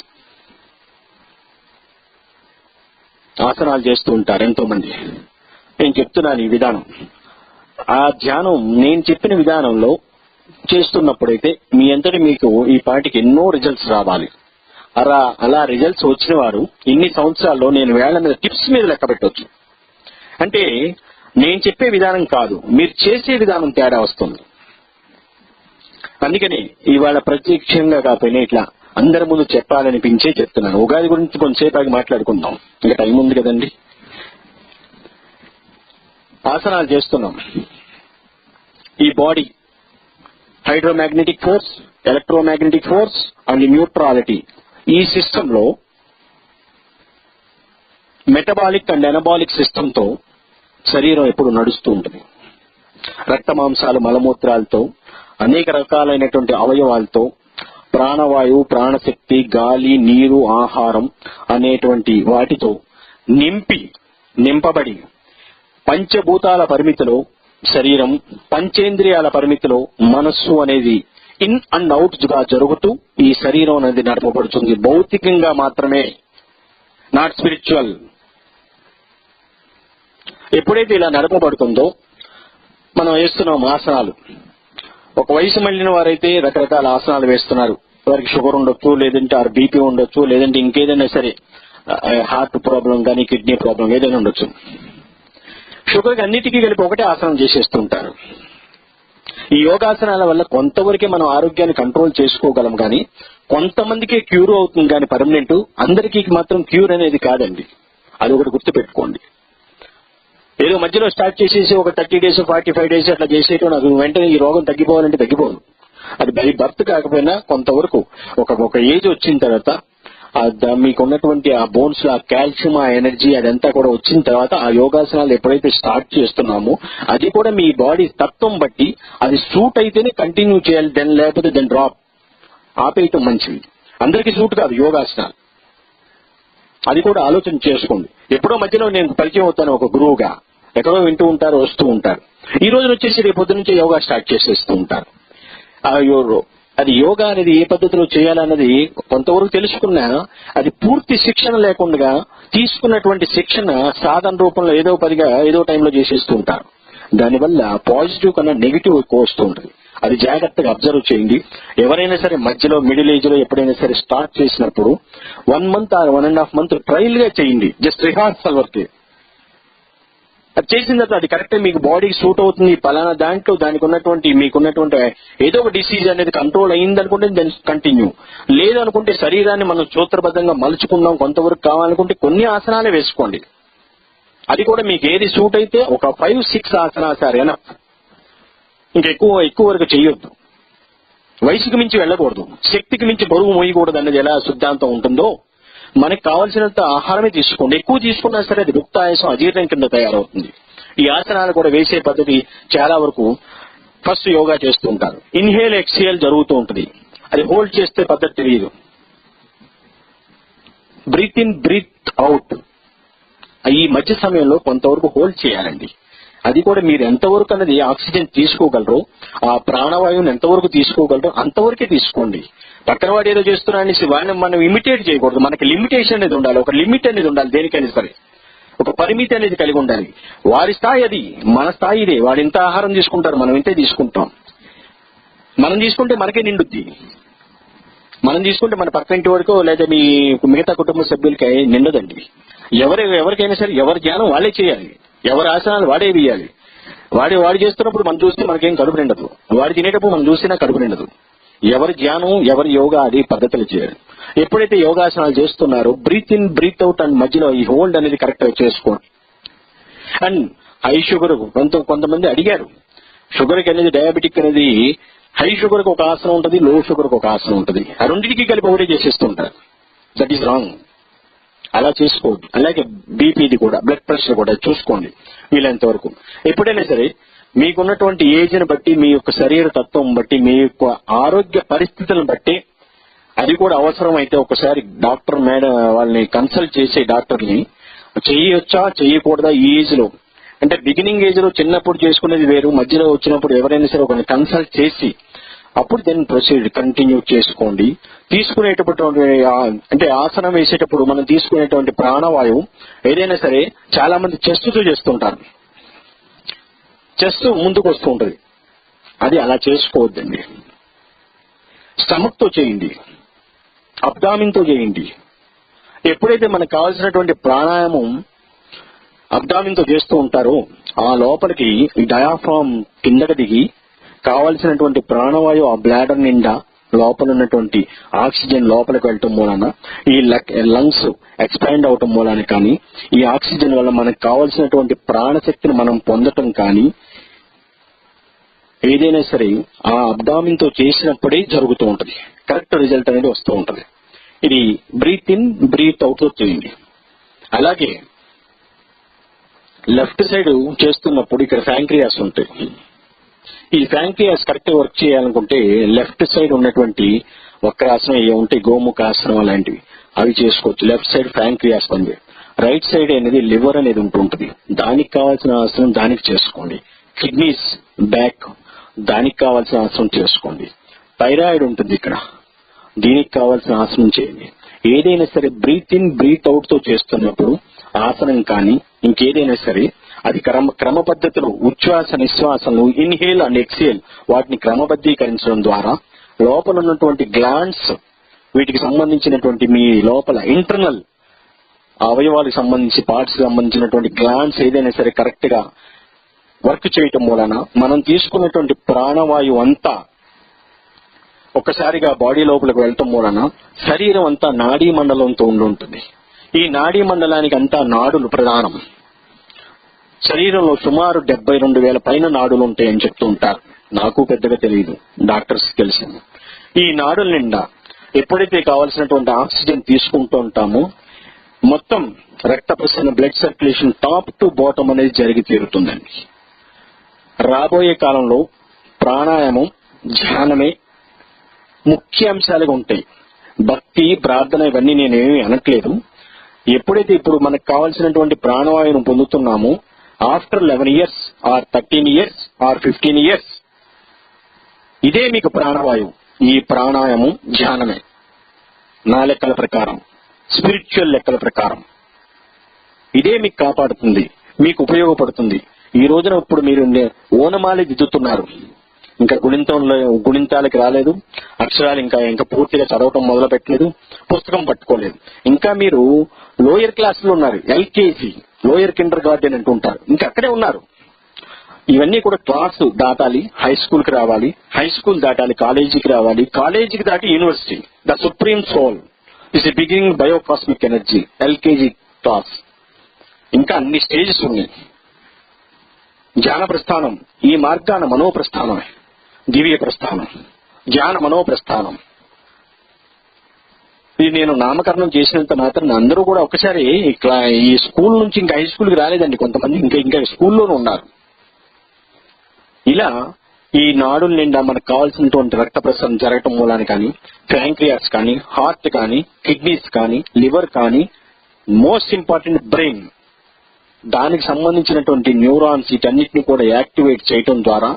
ఆసనాలు చేస్తూ ఉంటారు ఎంతో మంది. నేను చెప్తున్నాను ఈ విధానం. ఆ ధ్యానం నేను చెప్పిన విధానంలో చేస్తున్నప్పుడైతే మీ అంతటి మీకు ఈ పాటికి ఎన్నో రిజల్ట్స్ రావాలి. అలా రిజల్ట్స్ వచ్చిన వారు ఇన్ని సంవత్సరాల్లో నేను వేళ్ల మీద టిప్స్ మీద లెక్క పెట్టవచ్చు. అంటే నేను చెప్పే విధానం కాదు, మీరు చేసే విధానం తేడా వస్తుంది. అందుకని ఇవాళ ప్రత్యక్షంగా కాకపోయినా ఇట్లా అందరి ముందు చెప్పాలనిపించే చెప్తున్నాను. ఉగాది గురించి కొంతసేపు మాట్లాడుకుందాం, ఇంకా టైం ఉంది కదండి. ఆసనాలు చేస్తున్నాం. ఈ body hydromagnetic force, electromagnetic force and neutrality, ఈ సిస్టమ్ లో మెటబాలిక్ అండ్ ఎనబాలిక్ సిస్టమ్ తో శరీరం ఎప్పుడు నడుస్తూ ఉంటుంది. రక్త మాంసాలు, మలమూత్రాలతో, అనేక రకాలైనటువంటి అవయవాలతో, ప్రాణవాయువు, ప్రాణశక్తి, గాలి, నీరు, ఆహారం అనేటువంటి వాటితో నింపబడి పంచభూతాల పరిమితిలో శరీరం, పంచేంద్రియాల పరిమితిలో మనస్సు అనేది ఇన్ అండ్ అవుట్ గా జరుగుతూ ఈ శరీరం అనేది నడపబడుతుంది. భౌతికంగా మాత్రమే, నాట్ స్పిరిచువల్. ఎప్పుడైతే ఇలా నడపబడుతుందో మనం వేస్తున్నాం ఆసనాలు. ఒక వయసు మళ్ళిన వారైతే రకరకాల ఆసనాలు వేస్తున్నారు. వారికి షుగర్ ఉండొచ్చు, లేదంటే బీపీ ఉండొచ్చు, లేదంటే ఇంకేదైనా సరే హార్ట్ ప్రాబ్లం కానీ కిడ్నీ ప్రాబ్లం ఏదైనా ఉండొచ్చు. షుగర్ అన్నిటికీ కలిపి ఒకటే ఆసనం చేసేస్తుంటారు. ఈ యోగాసనాల వల్ల కొంతవరకే మనం ఆరోగ్యాన్ని కంట్రోల్ చేసుకోగలం, కానీ కొంతమందికే క్యూర్ అవుతుంది, కానీ పర్మనెంట్ అందరికీ మాత్రం క్యూర్ అనేది కాదండి. అది ఒకటి గుర్తుపెట్టుకోండి. ఏదో మధ్యలో స్టార్ట్ చేసేసి ఒక 30 days 45 days అట్లా చేసేయటం నాకు వెంటనే ఈ రోగం తగ్గిపోవాలంటే తగ్గిపోదు. అది బై బర్త్ కాకపోయినా కొంతవరకు ఒక ఏజ్ వచ్చిన తర్వాత మీకు ఉన్నటువంటి ఆ బోన్స్ లో ఆ కాల్షియం, ఆ ఎనర్జీ అదంతా కూడా వచ్చిన తర్వాత ఆ యోగాసనాలు ఎప్పుడైతే స్టార్ట్ చేస్తున్నామో అది కూడా మీ బాడీ తత్వం బట్టి అది సూట్ అయితేనే కంటిన్యూ చేయాలి, దెన్ లేకపోతే దెన్ డ్రాప్ ఆపేయటం మంచిది. అందరికీ సూట్ కాదు యోగాసనాలు, అది కూడా ఆలోచన చేసుకోండి. ఎప్పుడో మధ్యలో నేను పరిచయం అవుతాను ఒక గురువుగా, ఎక్కడో వింటూ ఉంటారు, వస్తూ ఉంటారు. ఈ రోజున వచ్చేసి రేపు పొద్దు నుంచే యోగా స్టార్ట్ చేసేస్తూ ఉంటారు. అది యోగా అనేది ఏ పద్ధతిలో చేయాలన్నది కొంతవరకు తెలుసుకున్నా అది పూర్తి శిక్షణ లేకుండా తీసుకున్నటువంటి శిక్షణ సాధన రూపంలో ఏదో పదిగా ఏదో టైంలో చేసేస్తూ ఉంటారు. దానివల్ల పాజిటివ్ కన్నా నెగిటివ్ ఎక్కువ వస్తూ ఉంటుంది. అది జాగ్రత్తగా అబ్జర్వ్ చేయండి. ఎవరైనా సరే మధ్యలో మిడిల్ ఏజ్ లో ఎప్పుడైనా సరే స్టార్ట్ చేసినప్పుడు 1 month or 1.5 months ట్రయల్ గా చేయండి, జస్ట్ రిహార్సల్ వర్క్. అది చేసిన తర్వాత అది కరెక్ట్ మీకు బాడీకి సూట్ అవుతుంది, పలానా దాంట్లో దానికి ఉన్నటువంటి మీకున్నటువంటి ఏదో ఒక డిసీజ్ అనేది కంట్రోల్ అయింది అనుకుంటే దాన్ని కంటిన్యూ, లేదనుకుంటే శరీరాన్ని మనం సూత్రబద్ధంగా మలుచుకుందాం, కొంతవరకు కావాలనుకుంటే కొన్ని ఆసనాలే వేసుకోండి. అది కూడా మీకు ఏది సూట్ అయితే ఒక 5-6 ఆసనాలు సార్ ఎనఫ్. ఇంకా ఎక్కువ వరకు చేయొద్దు. వయసుకు మించి వెళ్ళకూడదు, శక్తికి మించి బరువు మోయకూడదు అన్నది ఎలా సిద్ధాంతం ఉంటుందో మనకు కావాల్సినంత ఆహారమే తీసుకోండి. ఎక్కువ తీసుకున్నా సరే అది భుక్తాయాసం, అజీర్ణం కింద తయారవుతుంది. ఈ ఆసనాలు కూడా వేసే పద్ధతి చాలా వరకు ఫస్ట్ యోగా చేస్తూ ఉంటారు. ఇన్హేల్ ఎక్స్హేల్ జరుగుతూ ఉంటుంది. అది హోల్డ్ చేస్తే పద్ధతి తెలియదు. బ్రీత్ ఇన్ బ్రీత్ అవుట్ ఈ మధ్య సమయంలో కొంతవరకు హోల్డ్ చేయాలండి. అది కూడా మీరు ఎంతవరకు అనేది ఆక్సిజన్ తీసుకోగలరో, ఆ ప్రాణవాయువుని ఎంతవరకు తీసుకోగలరో అంతవరకే తీసుకోండి. పక్కన వాడు ఏదో చేస్తున్నాడని వాడిని మనం ఇమిటేట్ చేయకూడదు. మనకి లిమిటేషన్ అనేది ఉండాలి, ఒక లిమిట్ అనేది ఉండాలి. దేనికైనా సరే ఒక పరిమితి అనేది కలిగి ఉండాలి. వాడి స్థాయి అది, మన స్థాయి ఇదే. వాడు ఇంత ఆహారం తీసుకుంటారు, మనం ఇంతే తీసుకుంటాం. మనం తీసుకుంటే మనకే నిండుద్ది. మనం తీసుకుంటే మన పక్కింటి వాడికో లేదా మీ మిగతా కుటుంబ సభ్యులకి నిండదండి. ఎవరికైనా సరే ఎవరి ధ్యానం వాళ్ళే చేయాలి, ఎవరి ఆసనాలు వాడే వేయాలి. వాడు చేస్తున్నప్పుడు మనం చూస్తే మనకేం కడుపు నిండదు, వాడు తినేటప్పుడు మనం చూసినా కడుపు నిండదు. ఎవరి ధ్యానం ఎవరి యోగా అది పద్ధతులు చేయాలి. ఎప్పుడైతే యోగాసనాలు చేస్తున్నారో breath in breath out and మధ్యలో ఈ హోల్డ్ అనేది కరెక్ట్ గా చేసుకోండి. అండ్ హై షుగర్ కొంతమంది అడిగారు, షుగర్ కి అనేది డయాబెటిక్ అనేది హై షుగర్ కి ఒక ఆసనం ఉంటుంది, లో షుగర్ కి ఒక ఆసనం ఉంటుంది. ఆ రెండింటికి కలిపి ఒకటే చేసేస్తుంటారు. That is wrong. అలా చేసుకోవద్దు. అలాగే బీపీది కూడా, బ్లడ్ ప్రెషర్ కూడా చూసుకోండి వీలైనంత వరకు. ఎప్పుడైనా సరే మీకున్నటువంటి ఏజ్ ని బట్టి, మీ యొక్క శరీర తత్వం బట్టి, మీ యొక్క ఆరోగ్య పరిస్థితులను బట్టి అది కూడా అవసరం అయితే ఒకసారి డాక్టర్ మేడం వాళ్ళని కన్సల్ట్ చేసే డాక్టర్ని చేయొచ్చా చేయకూడదా ఈ ఏజ్ లో, అంటే బిగినింగ్ ఏజ్ లో చిన్నప్పుడు చేసుకునేది వేరు, మధ్యలో వచ్చినప్పుడు ఎవరైనా సరే ఒకరిని కన్సల్ట్ చేసి అప్పుడు దాన్ని ప్రొసీడ్ కంటిన్యూ చేసుకోండి. తీసుకునేటప్పుడు అంటే ఆసనం వేసేటప్పుడు మనం తీసుకునేటువంటి ప్రాణవాయువు ఏదైనా సరే చాలా మంది చెస్ట్ తో చేస్తుంటారు, చెస్ట్ ముందుకు వస్తూ ఉంటుంది. అది అలా చేసుకోవద్దండి. స్టమక్ తో చేయండి, అబ్డామిన్ తో చేయండి. ఎప్పుడైతే మనకు కావాల్సినటువంటి ప్రాణాయామం అబ్డామిన్ తో చేస్తూ ఉంటారో ఆ లోపలికి డయాఫ్రామ్ కిందకి దిగి కావలసినటువంటి ప్రాణవాయువు ఆ బ్లాడర్ నిండా లోపల ఉన్నటువంటి ఆక్సిజన్ లోపలికి వెళ్ళటం మూలన ఈ లంగ్స్ ఎక్స్పాండ్ అవటం మూలాన కానీ ఈ ఆక్సిజన్ వల్ల మనకు కావలసినటువంటి ప్రాణశక్తిని మనం పొందటం కానీ ఏదైనా సరే ఆ అబ్డామిన్ తో చేసినప్పుడే జరుగుతూ ఉంటది. కరెక్ట్ రిజల్ట్ అనేది వస్తూ ఉంటది. ఇది బ్రీత్ ఇన్ బ్రీత్ అవుట్ తో చేయండి. అలాగే లెఫ్ట్ సైడ్ చేస్తున్నప్పుడు ఇక్కడ ప్యాంక్రియాస్ ఉంటాయి. ఈ ప్యాంక్రియాస్ కరెక్ట్ వర్క్ చేయాలనుకుంటే లెఫ్ట్ సైడ్ ఉన్నటువంటి వక్రాసనం ఏ ఉంటాయి, గోముఖాసనం అలాంటివి అవి చేసుకోవచ్చు. లెఫ్ట్ సైడ్ ప్యాంక్రియాస్ ఉంది. రైట్ సైడ్ అనేది లివర్ అనేది ఉంటుంటుంది. దానికి కావాల్సిన ఆసనం దానికి చేసుకోండి. కిడ్నీస్ బ్యాక్ దానికి కావాల్సిన ఆసనం చేసుకోండి. థైరాయిడ్ ఉంటుంది ఇక్కడ, దీనికి కావాల్సిన ఆసనం చేయండి. ఏదైనా సరే బ్రీత్ ఇన్ బ్రీత్ అవుట్ తో చేస్తున్నప్పుడు ఆసనం కానీ ఇంకేదైనా సరే అది క్రమ పద్ధతిలో ఉచ్ఛ్వాస నిశ్వాసనలు ఇన్హేల్ అండ్ ఎక్సేల్ వాటిని క్రమబద్ధీకరించడం ద్వారా లోపల ఉన్నటువంటి గ్లాండ్స్ వీటికి సంబంధించినటువంటి మీ లోపల ఇంటర్నల్ అవయవాలకు సంబంధించి పార్ట్స్ సంబంధించినటువంటి గ్లాండ్స్ ఏదైనా సరే కరెక్ట్ గా వర్క్ చేయటం మూలన మనం తీసుకున్నటువంటి ప్రాణవాయువు అంతా ఒక్కసారిగా బాడీ లోపలికి వెళ్ళటం మూలన శరీరం అంతా నాడీ మండలంతో ఉంటుంది. ఈ నాడీ మండలానికి అంతా నాడులు ప్రధానం. శరీరంలో సుమారు 72,000 పైన నాడులు ఉంటాయని చెప్తూ ఉంటారు. నాకు పెద్దగా తెలియదు, డాక్టర్స్ తెలిసింది. ఈ నాడుల నిండా ఎప్పుడైతే కావాల్సినటువంటి ఆక్సిజన్ తీసుకుంటూ ఉంటామో మొత్తం రక్త ప్రసరణ blood circulation top to bottom అనేది జరిగి తీరుతుందండి. రాబోయే కాలంలో ప్రాణాయామం ధ్యానమే ముఖ్య అంశాలుగా ఉంటాయి. భక్తి ప్రార్థన ఇవన్నీ నేనేమీ అనట్లేదు. ఎప్పుడైతే ఇప్పుడు మనకు కావాల్సినటువంటి ప్రాణవాయువును పొందుతున్నామో after 11 years or 13 years or 15 years ఇదే మీకు ప్రాణవాయువు. ఈ ప్రాణాయామం ధ్యానమే నా లెక్కల ప్రకారం, స్పిరిచువల్ లెక్కల ప్రకారం ఇదే మీకు కాపాడుతుంది, మీకు ఉపయోగపడుతుంది. ఈ రోజున ఇప్పుడు మీరు ఓనమాలి దిద్దుతున్నారు, ఇంకా గుణింతాలకి రాలేదు, అక్షరాలు ఇంకా పూర్తిగా చదవటం మొదలు పెట్టలేదు, పుస్తకం పట్టుకోలేదు. ఇంకా మీరు లోయర్ క్లాసులో ఉన్నారు, ఎల్కేజీ లోయర్ కిండర్ గార్డెన్ అంటుంటారు, ఇంకా అక్కడే ఉన్నారు. ఇవన్నీ కూడా క్లాస్ దాటాలి, హై స్కూల్ కి రావాలి, హై స్కూల్ దాటాలి, కాలేజీకి రావాలి, కాలేజీకి దాటి university. The supreme soul is a beginning biocosmic energy. LKG class ఇంకా అన్ని స్టేజెస్ ఉన్నాయి. జ్ఞాన ప్రస్థానం ఈ మార్గాన మనోప్రస్థానమే, దివ్య ప్రస్థానం, జ్ఞాన మనోప్రస్థానం. ఇది నేను నామకరణం చేసినంత మాత్రం అందరూ కూడా ఒకసారి ఈ స్కూల్ నుంచి ఇంకా హై స్కూల్కి రాలేదండి. కొంతమంది ఇంకా స్కూల్లోనే ఉన్నారు. ఇలా ఈ నాడుల నిండా మనకు కావాల్సినటువంటి రక్త ప్రసరణ జరగటం మూలాన్ని కానీ, ప్యాంక్రియాస్ కానీ, హార్ట్ కానీ, కిడ్నీస్ కానీ, లివర్ కానీ, మోస్ట్ ఇంపార్టెంట్ బ్రెయిన్, దానికి సంబంధించినటువంటి న్యూరాన్స్ వీటన్నిటిని కూడా యాక్టివేట్ చేయటం ద్వారా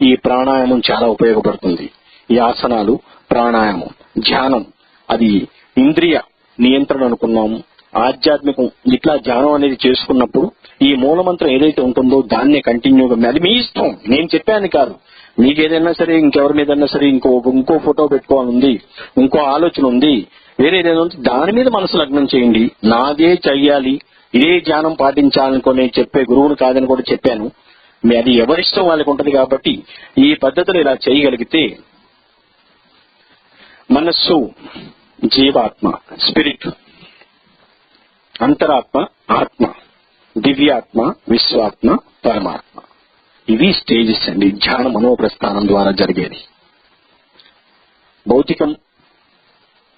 ఈ ప్రాణాయామం చాలా ఉపయోగపడుతుంది. ఈ ఆసనాలు, ప్రాణాయామం, ధ్యానం, అది ఇంద్రియ నియంత్రణ అనుకున్నాము, ఆధ్యాత్మికం. ఇట్లా ధ్యానం అనేది చేసుకున్నప్పుడు ఈ మూలమంత్రం ఏదైతే ఉంటుందో దాన్నే కంటిన్యూగా, అది మీ ఇష్టం, నేను చెప్పాను కాదు. మీకు ఏదైనా సరే, ఇంకెవరి మీదైనా సరే ఇంకో ఫోటో పెట్టుకోవాలంది, ఇంకో ఆలోచన ఉంది, వేరే ఏదైనా ఉంది, దాని మీద మనసు లగ్నం చేయండి. నాదే చెయ్యాలి, ఇదే ధ్యానం పాటించాలనుకునే చెప్పే గురువును కాదని కూడా చెప్పాను. అది ఎవరిష్టం వాళ్ళకి ఉంటది. కాబట్టి ఈ పద్ధతులు ఇలా చేయగలిగితే మనస్సు, జీవాత్మ, స్పిరిట్, అంతరాత్మ, ఆత్మ, దివ్యాత్మ, విశ్వాత్మ, పరమాత్మ, ఇవి స్టేజెస్ అండి ధ్యాన మనోప్రస్థానం ద్వారా జరిగేది. భౌతికం,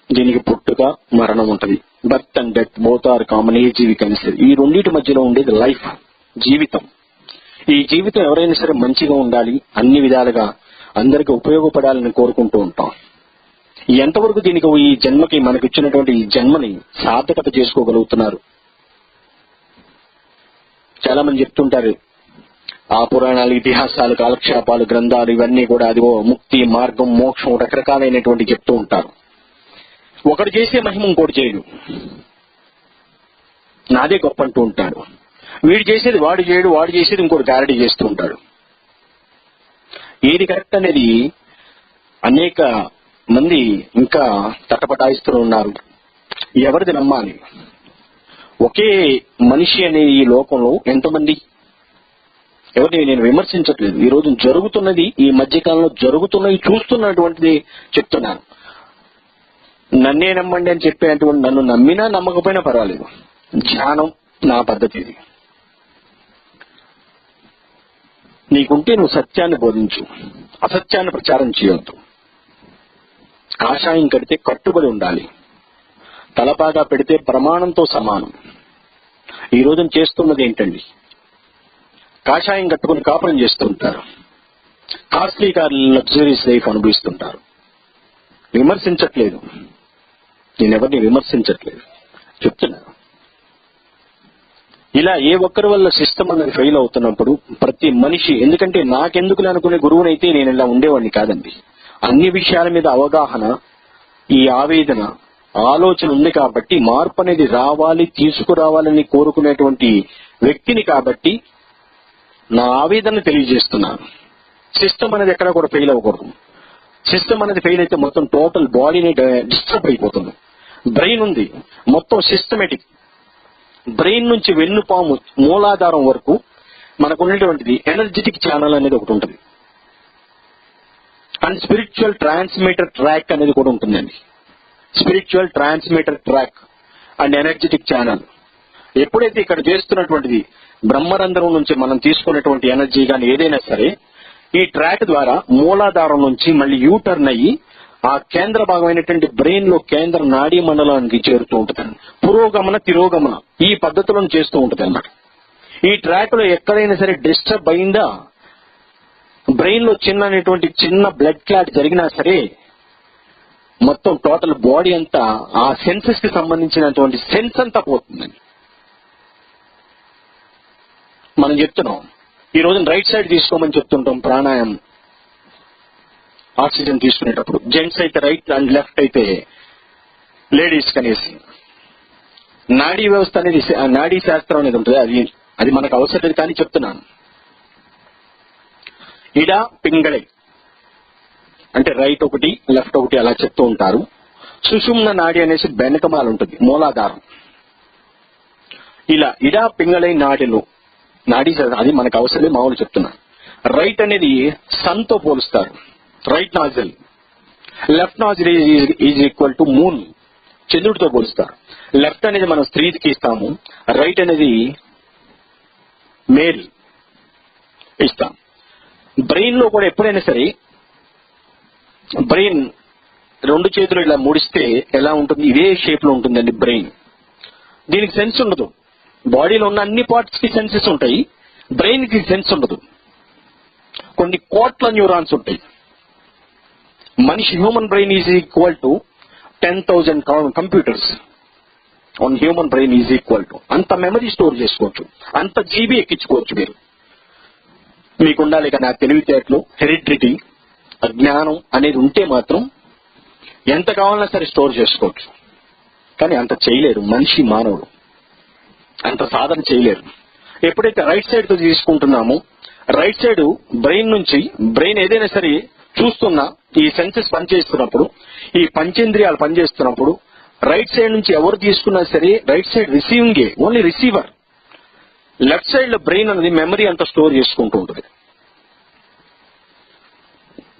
దీనికి పుట్టుక, మరణం ఉంటది. Birth and death both are common, ఏ జీవికైనా ఈ రెండింటి మధ్యలో ఉండేది లైఫ్, జీవితం. ఈ జీవితం ఎవరైనా సరే మంచిగా ఉండాలి, అన్ని విధాలుగా అందరికీ ఉపయోగపడాలని కోరుకుంటూ ఉంటాం. ఎంతవరకు దీనికి ఈ జన్మకి, మనకు ఇచ్చినటువంటి ఈ జన్మని సార్థకత చేసుకోగలుగుతున్నారు? చాలా మంది చెప్తుంటారు, ఆ పురాణాలు, ఇతిహాసాలు, కాలక్షేపాలు, గ్రంథాలు ఇవన్నీ కూడా అదిగో ముక్తి మార్గం, మోక్షం, రకరకాలైనటువంటి చెప్తూ ఉంటారు. ఒకడు చేసే మహిమ ఇంకోటి చేయడు, నాదే గొప్ప అంటూ ఉంటాడు. వీడు చేసేది వాడు చేయడు, వాడు చేసేది ఇంకోటి గారడీ చేస్తూ ఉంటాడు. ఏది కరెక్ట్ అనేది అనేక మంది ఇంకా తటపటాయిస్తూ ఉన్నారు. ఎవరిది నమ్మాలి? ఒకే మనిషి అనే ఈ లోకంలో ఎంతమంది? ఎవరిని నేను విమర్శించట్లేదు. ఈ రోజు జరుగుతున్నది, ఈ మధ్యకాలంలో జరుగుతున్నది చూస్తున్నటువంటిది చెప్తున్నాను. నన్నే నమ్మండి అని చెప్పేటువంటి, నన్ను నమ్మినా నమ్మకపోయినా పర్వాలేదు, ధ్యానం నా పద్ధతి ఇది. నీకుంటే నువ్వు సత్యాన్ని బోధించు, అసత్యాన్ని ప్రచారం చేయొద్దు. కాషాయం కడితే కట్టుబడి ఉండాలి, తలపాగా పెడితే ప్రమాణంతో సమానం. ఈ రోజున చేస్తున్నది ఏంటండి? కాషాయం కట్టుకుని కాపురం చేస్తుంటారు, కాస్ట్లీ కార్, లగ్జరీస్ లైఫ్ అనుభవిస్తుంటారు. విమర్శించట్లేదు, నేనెవరిని విమర్శించట్లేదు, చెప్తున్నాను. ఇలా ఏ ఒక్కరి వల్ల సిస్టమ్ అనేది ఫెయిల్ అవుతున్నప్పుడు ప్రతి మనిషి, ఎందుకంటే నాకెందుకులే అనుకునే గురువునైతే నేను ఇలా ఉండేవాడిని కాదండి. అన్ని విషయాల మీద అవగాహన, ఈ ఆవేదన, ఆలోచన ఉంది కాబట్టి మార్పు అనేది రావాలి, తీసుకురావాలని కోరుకునేటువంటి వ్యక్తిని కాబట్టి నా ఆవేదన తెలియజేస్తున్నాను. సిస్టమ్ అనేది ఎక్కడా కూడా ఫెయిల్ అవ్వకూడదు. సిస్టమ్ అనేది ఫెయిల్ అయితే మొత్తం టోటల్ బాడీని డిస్టర్బ్ అయిపోతుంది. బ్రెయిన్ ఉంది, మొత్తం సిస్టమేటిక్. బ్రెయిన్ నుంచి వెన్నుపాము మూలాధారం వరకు మనకు ఉన్నటువంటిది ఎనర్జెటిక్ ఛానల్ అనేది ఒకటి ఉంటుంది. అండ్ స్పిరిచువల్ ట్రాన్స్మిటర్ ట్రాక్ అనేది కూడా ఉంటుందండి. Spiritual transmitter track and energetic channel. ఎప్పుడైతే ఇక్కడ చేస్తున్నటువంటిది బ్రహ్మరంధ్రం నుంచి మనం తీసుకున్నటువంటి ఎనర్జీ కానీ ఏదైనా సరే ఈ ట్రాక్ ద్వారా మూలాధారం నుంచి మళ్ళీ యూటర్న్ అయ్యి ఆ కేంద్ర భాగమైనటువంటి బ్రెయిన్ లో కేంద్ర నాడీ మండలానికి చేరుతూ ఉంటుంది. పురోగమన, తిరోగమన ఈ పద్ధతులను చేస్తూ ఉంటుంది అన్నమాట. ఈ ట్రాక్ లో ఎక్కడైనా సరే డిస్టర్బ్ అయిందా, బ్రెయిన్ లో చిన్న బ్లడ్ క్లాట్ జరిగినా సరే మొత్తం టోటల్ బాడీ అంతా ఆ సెన్సెస్ కి సంబంధించినటువంటి సెన్స్ అంతా పోతుందండి. మనం చెప్తున్నాం, ఈ రోజున రైట్ సైడ్ తీసుకోమని చెప్తుంటాం ప్రాణాయామం. ఆక్సిజన్ తీసుకునేటప్పుడు జెంట్స్ అయితే రైట్ అండ్ లెఫ్ట్ అయితే లేడీస్ కనేసి. నాడీ వ్యవస్థ అనేది, నాడీ శాస్త్రం అనేది ఉంటుంది, అది మనకు అవసరం లేదు కానీ చెప్తున్నాను. ఇడ పింగళై అంటే రైట్ ఒకటి లెఫ్ట్ ఒకటి అలా చెప్తూ ఉంటారు. సుషుమ్న నాడి అనేసి వెనకమాల ఉంటుంది, మూలాధారం. ఇలా ఇడా పింగళై నాడిలు, నాడీ అది మనకు అవసరం లేదు, మామూలు చెప్తున్నాను. రైట్ అనేది సన్తో పోలుస్తారు, right nasal. Left nasal is equal to moon, చంద్రుడితో పోలుస్తారు. లెఫ్ట్ అనేది మనం స్త్రీకి ఇస్తాము, రైట్ అనేది మేల్ ఇస్తాం. బ్రెయిన్ లో కూడా ఎప్పుడైనా సరే బ్రెయిన్ రెండు చేతులు ఇలా ముడిస్తే ఎలా ఉంటుంది, ఇదే షేప్ లో ఉంటుందండి బ్రెయిన్. దీనికి సెన్స్ ఉండదు. బాడీలో ఉన్న అన్ని పార్ట్స్ కి సెన్సెస్ ఉంటాయి, బ్రెయిన్ కి సెన్స్ ఉండదు. కొన్ని కోట్ల న్యూరాన్స్ ఉంటాయి. మనిషి human brain is equal to 10,000 computers. One human brain is equal to అంత మెమరీ స్టోర్ చేసుకోవచ్చు, అంత జీబీ ఎక్కించుకోవచ్చు. మీకు ఉండాలి కానీ ఆ తెలివితేటలు, హెరిడిటీ, జ్ఞానం అనేది ఉంటే మాత్రం ఎంత కావాలన్నా సరే స్టోర్ చేసుకోవచ్చు. కానీ అంత చేయలేరు మనిషి, మానవుడు అంత సాధన చేయలేరు. ఎప్పుడైతే రైట్ సైడ్ తో తీసుకుంటున్నామో, రైట్ సైడ్ బ్రెయిన్ నుంచి, బ్రెయిన్ ఏదైనా సరే చూస్తున్నా, ఈ సెన్సెస్ పనిచేస్తున్నప్పుడు, ఈ పంచేంద్రియాలు పనిచేస్తున్నప్పుడు రైట్ సైడ్ నుంచి ఎవరు తీసుకున్నా సరే రైట్ సైడ్ రిసీవింగే, ఓన్లీ రిసీవర్. లెఫ్ట్ సైడ్ లో బ్రెయిన్ అనేది మెమరీ అంతా స్టోర్ చేసుకుంటూ ఉంటుంది.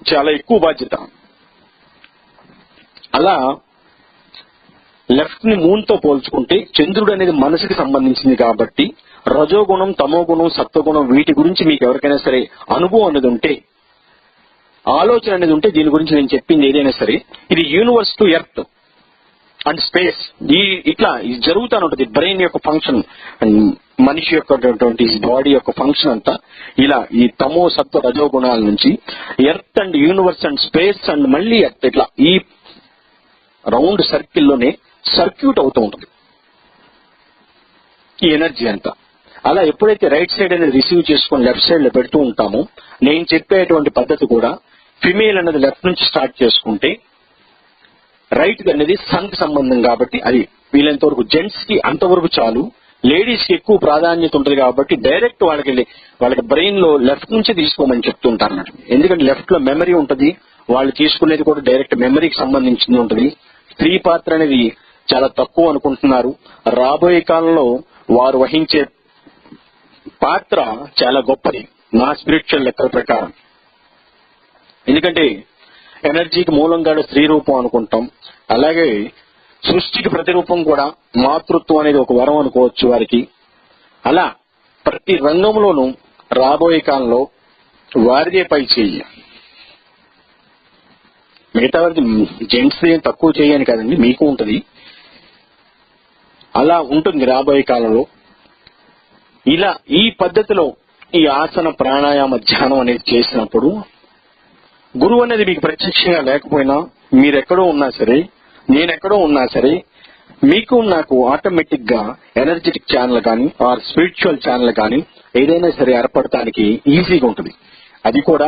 చాలా ఎక్కువ బాధ్యత. అలా లెఫ్ట్ ని మూన్ తో పోల్చుకుంటే చంద్రుడు అనేది మనసుకి సంబంధించింది కాబట్టి రజోగుణం, తమోగుణం, సత్వగుణం వీటి గురించి మీకు ఎవరికైనా సరే అనుభవం అనేది ఉంటే, ఆలోచన అనేది ఉంటే, దీని గురించి నేను చెప్పింది ఏదైనా సరే ఇది universe to earth and space, ఇట్లా ఇది జరుగుతూ ఉంటుంది. బ్రెయిన్ యొక్క ఫంక్షన్, మనిషి యొక్క బాడీ యొక్క ఫంక్షన్ అంతా ఇలా ఈ తమో సత్వ రజోగుణాల నుంచి earth and universe and space and మళ్ళీ ఎర్త్, ఇట్లా ఈ రౌండ్ సర్కిల్లోనే సర్క్యూట్ అవుతూ ఉంటుంది ఈ ఎనర్జీ అంతా. అలా ఎప్పుడైతే రైట్ సైడ్ అనేది రిసీవ్ చేసుకొని లెఫ్ట్ సైడ్ లో పెడుతూ ఉంటామో, నేను చెప్పేటువంటి పద్ధతి కూడా ఫిమేల్ అనేది లెఫ్ట్ నుంచి స్టార్ట్ చేసుకుంటే, రైట్ అనేది సన్ కి సంబంధం కాబట్టి అది వీలైనంత వరకు జెంట్స్ కి అంతవరకు చాలు. లేడీస్ కి ఎక్కువ ప్రాధాన్యత ఉంటుంది కాబట్టి డైరెక్ట్ వాళ్ళకి బ్రెయిన్ లో లెఫ్ట్ నుంచి తీసుకోమని చెప్తుంటారు అన్నట్టు. ఎందుకంటే లెఫ్ట్ లో మెమరీ ఉంటుంది, వాళ్ళు తీసుకునేది కూడా డైరెక్ట్ మెమరీకి సంబంధించింది ఉంటుంది. స్త్రీ పాత్ర అనేది చాలా తక్కువ అనుకుంటున్నారు. రాబోయే కాలంలో వారు వహించే పాత్ర చాలా గొప్పది నా స్పిరిచువల్ లెక్కల ప్రకారం. ఎందుకంటే ఎనర్జీకి మూలంగా స్త్రీ రూపం అనుకుంటాం, అలాగే సృష్టికి ప్రతిరూపం కూడా మాతృత్వం అనేది ఒక వరం అనుకోవచ్చు వారికి. అలా ప్రతి రంగంలోనూ రాబోయే కాలంలో వారిదే పై చేయి. మిగతా వారికి జెంట్స్ ఏం తక్కువ చేయని కాదండి, మీకు ఉంటుంది. అలా ఉంటుంది రాబోయే కాలంలో. ఇలా ఈ పద్ధతిలో ఈ ఆసన ప్రాణాయామ ధ్యానం అనేది చేసినప్పుడు గురువు అనేది మీకు ప్రత్యక్షంగా లేకపోయినా, మీరెక్కడో ఉన్నా సరే, నేనెక్కడో ఉన్నా సరే, మీకు నాకు ఆటోమేటిక్ గా ఎనర్జెటిక్ ఛానల్ కానీ ఆర్ స్పిరిచువల్ ఛానల్ కానీ ఏదైనా సరే ఏర్పడటానికి ఈజీగా ఉంటుంది. అది కూడా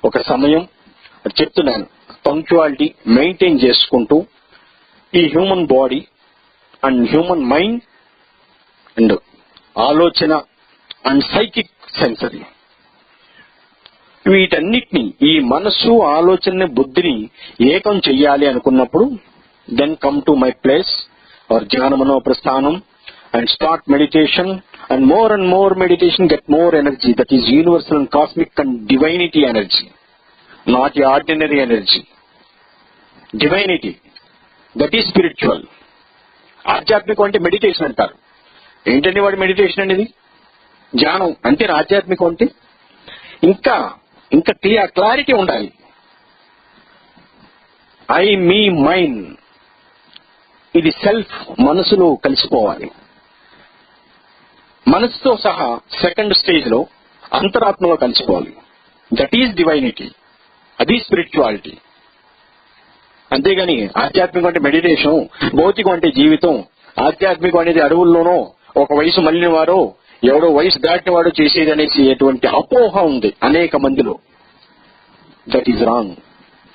ఒక సమయం చెప్తున్నాను, పంక్చువాలిటీ మెయింటైన్ చేసుకుంటూ ఈ human body and human mind and ఆలోచన అండ్ సైకిక్ సెన్సరీ వీటన్నిటిని, ఈ మనస్సు, ఆలోచన, బుద్ధిని ఏకం చెయ్యాలి అనుకున్నప్పుడు then come to my place or ధ్యాన మనో ప్రస్థానం and start meditation and more meditation get more energy. That is universal and cosmic and divinity energy, not ఈ ordinary energy. Divinity that is spiritual. ఆధ్యాత్మికం అంటే మెడిటేషన్ అంటారు. ఏంటండి వాడి meditation అనేది? ధ్యానం అంటే ఆధ్యాత్మికం అంటే ఇంకా క్లారిటీ ఉండాలి. ఐ మీ మైండ్ ఇది సెల్ఫ్ మనసులో కలిసిపోవాలి. మనసుతో సహా సెకండ్ స్టేజ్ లో అంతరాత్మలో కలిసిపోవాలి. దట్ ఈజ్ డివైనిటీ, అది స్పిరిచువాలిటీ. అంతేగాని ఆధ్యాత్మికం అంటే మెడిటేషన్, భౌతికం అంటే జీవితం, ఆధ్యాత్మికం అనేది అడవుల్లోనో ఒక వయసు మళ్ళిన వారో ఎవడో వయసు దాటిన వాడు చేసేది అనేసి ఎటువంటి అపోహ ఉంది అనేక మందిలో. That is wrong.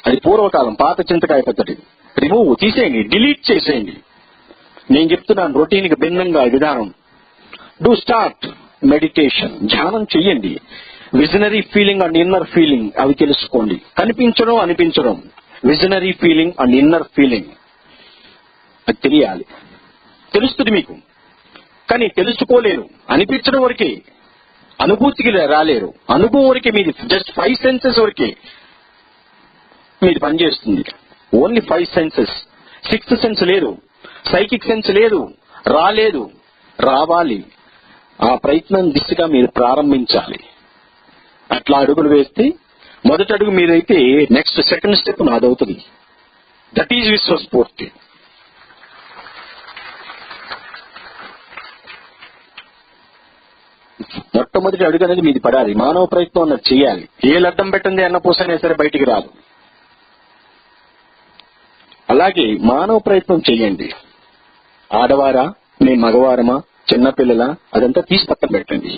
అది పూర్వకాలం పాత చింతకాయ పద్ధతి. రిమూవ్, తీసేయండి, డిలీట్ చేసేయండి. నేను చెప్తున్నాను రొటీన్ కి భిన్నంగా విధానం. డూ స్టార్ట్ మెడిటేషన్, ధ్యానం చెయ్యండి. Visionary feeling and inner feeling అవి తెలుసుకోండి. కనిపించడం, అనిపించడం, visionary feeling and inner feeling అది తెలియాలి. తెలుస్తుంది మీకు, కానీ తెలుసుకోలేరు. అనిపించడం వరకే, అనుభూతికి రాలేరు. అనుభవం వరకే మీది, జస్ట్ 5 సెన్సెస్ వరకే మీది పనిచేస్తుంది. Only 5 senses. 6th సెన్స్ లేదు, సైకిక్ సెన్స్ లేదు, రావాలి. ఆ ప్రయత్నం దిశగా మీరు ప్రారంభించాలి. అట్లా అడుగులు వేస్తే మొదటి అడుగు మీరైతే నెక్స్ట్ సెకండ్ స్టెప్ నాదవుతుంది. దట్ ఈజ్ విశ్వస్ఫూర్తి. మొట్టమొదటి అడుగు అనేది మీది పడాలి. మానవ ప్రయత్నం అన్నది చేయాలి. ఏ లడ్డం పెట్టింది అన్న పూసైనా సరే బయటికి రాదు. అలాగే మానవ ప్రయత్నం చేయండి. ఆడవారా, మీ మగవారమా, చిన్నపిల్లల, అదంతా తీసి పక్కన పెట్టండి.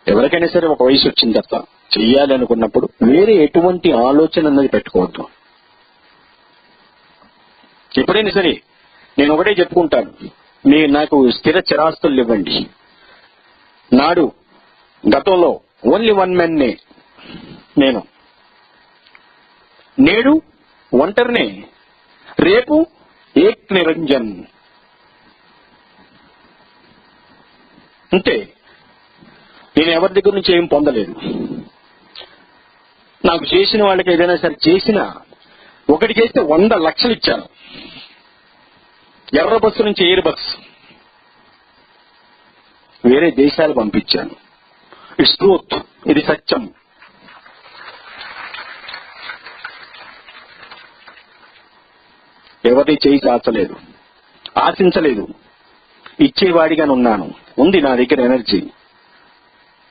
ఎవరికైనా సరే ఒక వయసు వచ్చిన తర్వాత చెయ్యాలి అనుకున్నప్పుడు వేరే ఎటువంటి ఆలోచన అన్నది పెట్టుకోవద్దు. ఎప్పుడైనా సరే నేను ఒకటే చెప్పుకుంటాను, నాకు స్థిర చిరాస్తులు ఇవ్వండి. నాడు గతంలో ఓన్లీ వన్ మెన్ నేను, నేడు ఒంటరినే, రేపు ఏక్ నిరంజన్. అంతే. నేను ఎవరి దగ్గర నుంచి ఏం పొందలేదు. నాకు చేసిన వాళ్ళకి ఏదైనా సరే చేసినా ఒకటి చేస్తే 100 లక్షలు ఇచ్చాను. ఎర్ర బస్సు నుంచి ఎయిర్ బస్ వేరే దేశాలు పంపించాను. ఇట్స్ ట్రూత్, ఇది సత్యం. ఎవరిని చేయి చాచలేదు, ఆశించలేదు, ఇచ్చేవాడిగానే ఉన్నాను. ఉంది నా దగ్గర ఎనర్జీ,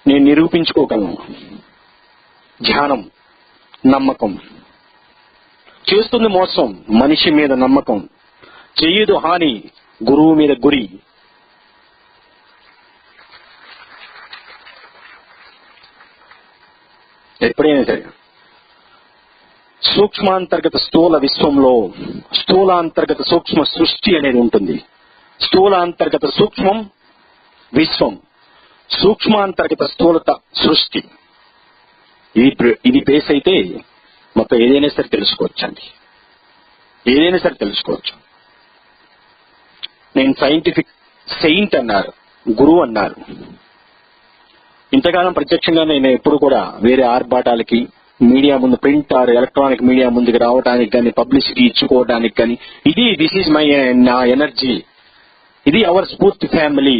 నేను నిరూపించుకోగలను. ధ్యానం, నమ్మకం. చేస్తుంది మోసం, మనిషి మీద నమ్మకం. చెయ్యదు హాని, గురువు మీద గురి. ఎప్పుడైనా సరే సూక్ష్మాంతర్గత స్థూల విశ్వంలో స్థూలాంతర్గత సూక్ష్మ సృష్టి అనేది ఉంటుంది. స్థూలాంతర్గత సూక్ష్మం విశ్వం, సూక్ష్మాంతర్గత స్థూలత సృష్టి. ఇది బేస్ అయితే మొత్తం ఏదైనా సరే తెలుసుకోవచ్చండి. ఏదైనా సరే తెలుసుకోవచ్చు. నేను సైంటిఫిక్ సెయింట్ అన్నారు, గురువు అన్నారు. ఇంతకాలం ప్రత్యక్షంగా నేను ఎప్పుడు కూడా వేరే ఆర్భాటాలకి, మీడియా ముందు, ప్రింట్ ఆర్ ఎలక్ట్రానిక్ మీడియా ముందుకు రావడానికి కానీ, పబ్లిసిటీ ఇచ్చుకోవడానికి కానీ, దిస్ ఈజ్ మై నా ఎనర్జీ, ఇది అవర్ స్ఫూర్తి ఫ్యామిలీ,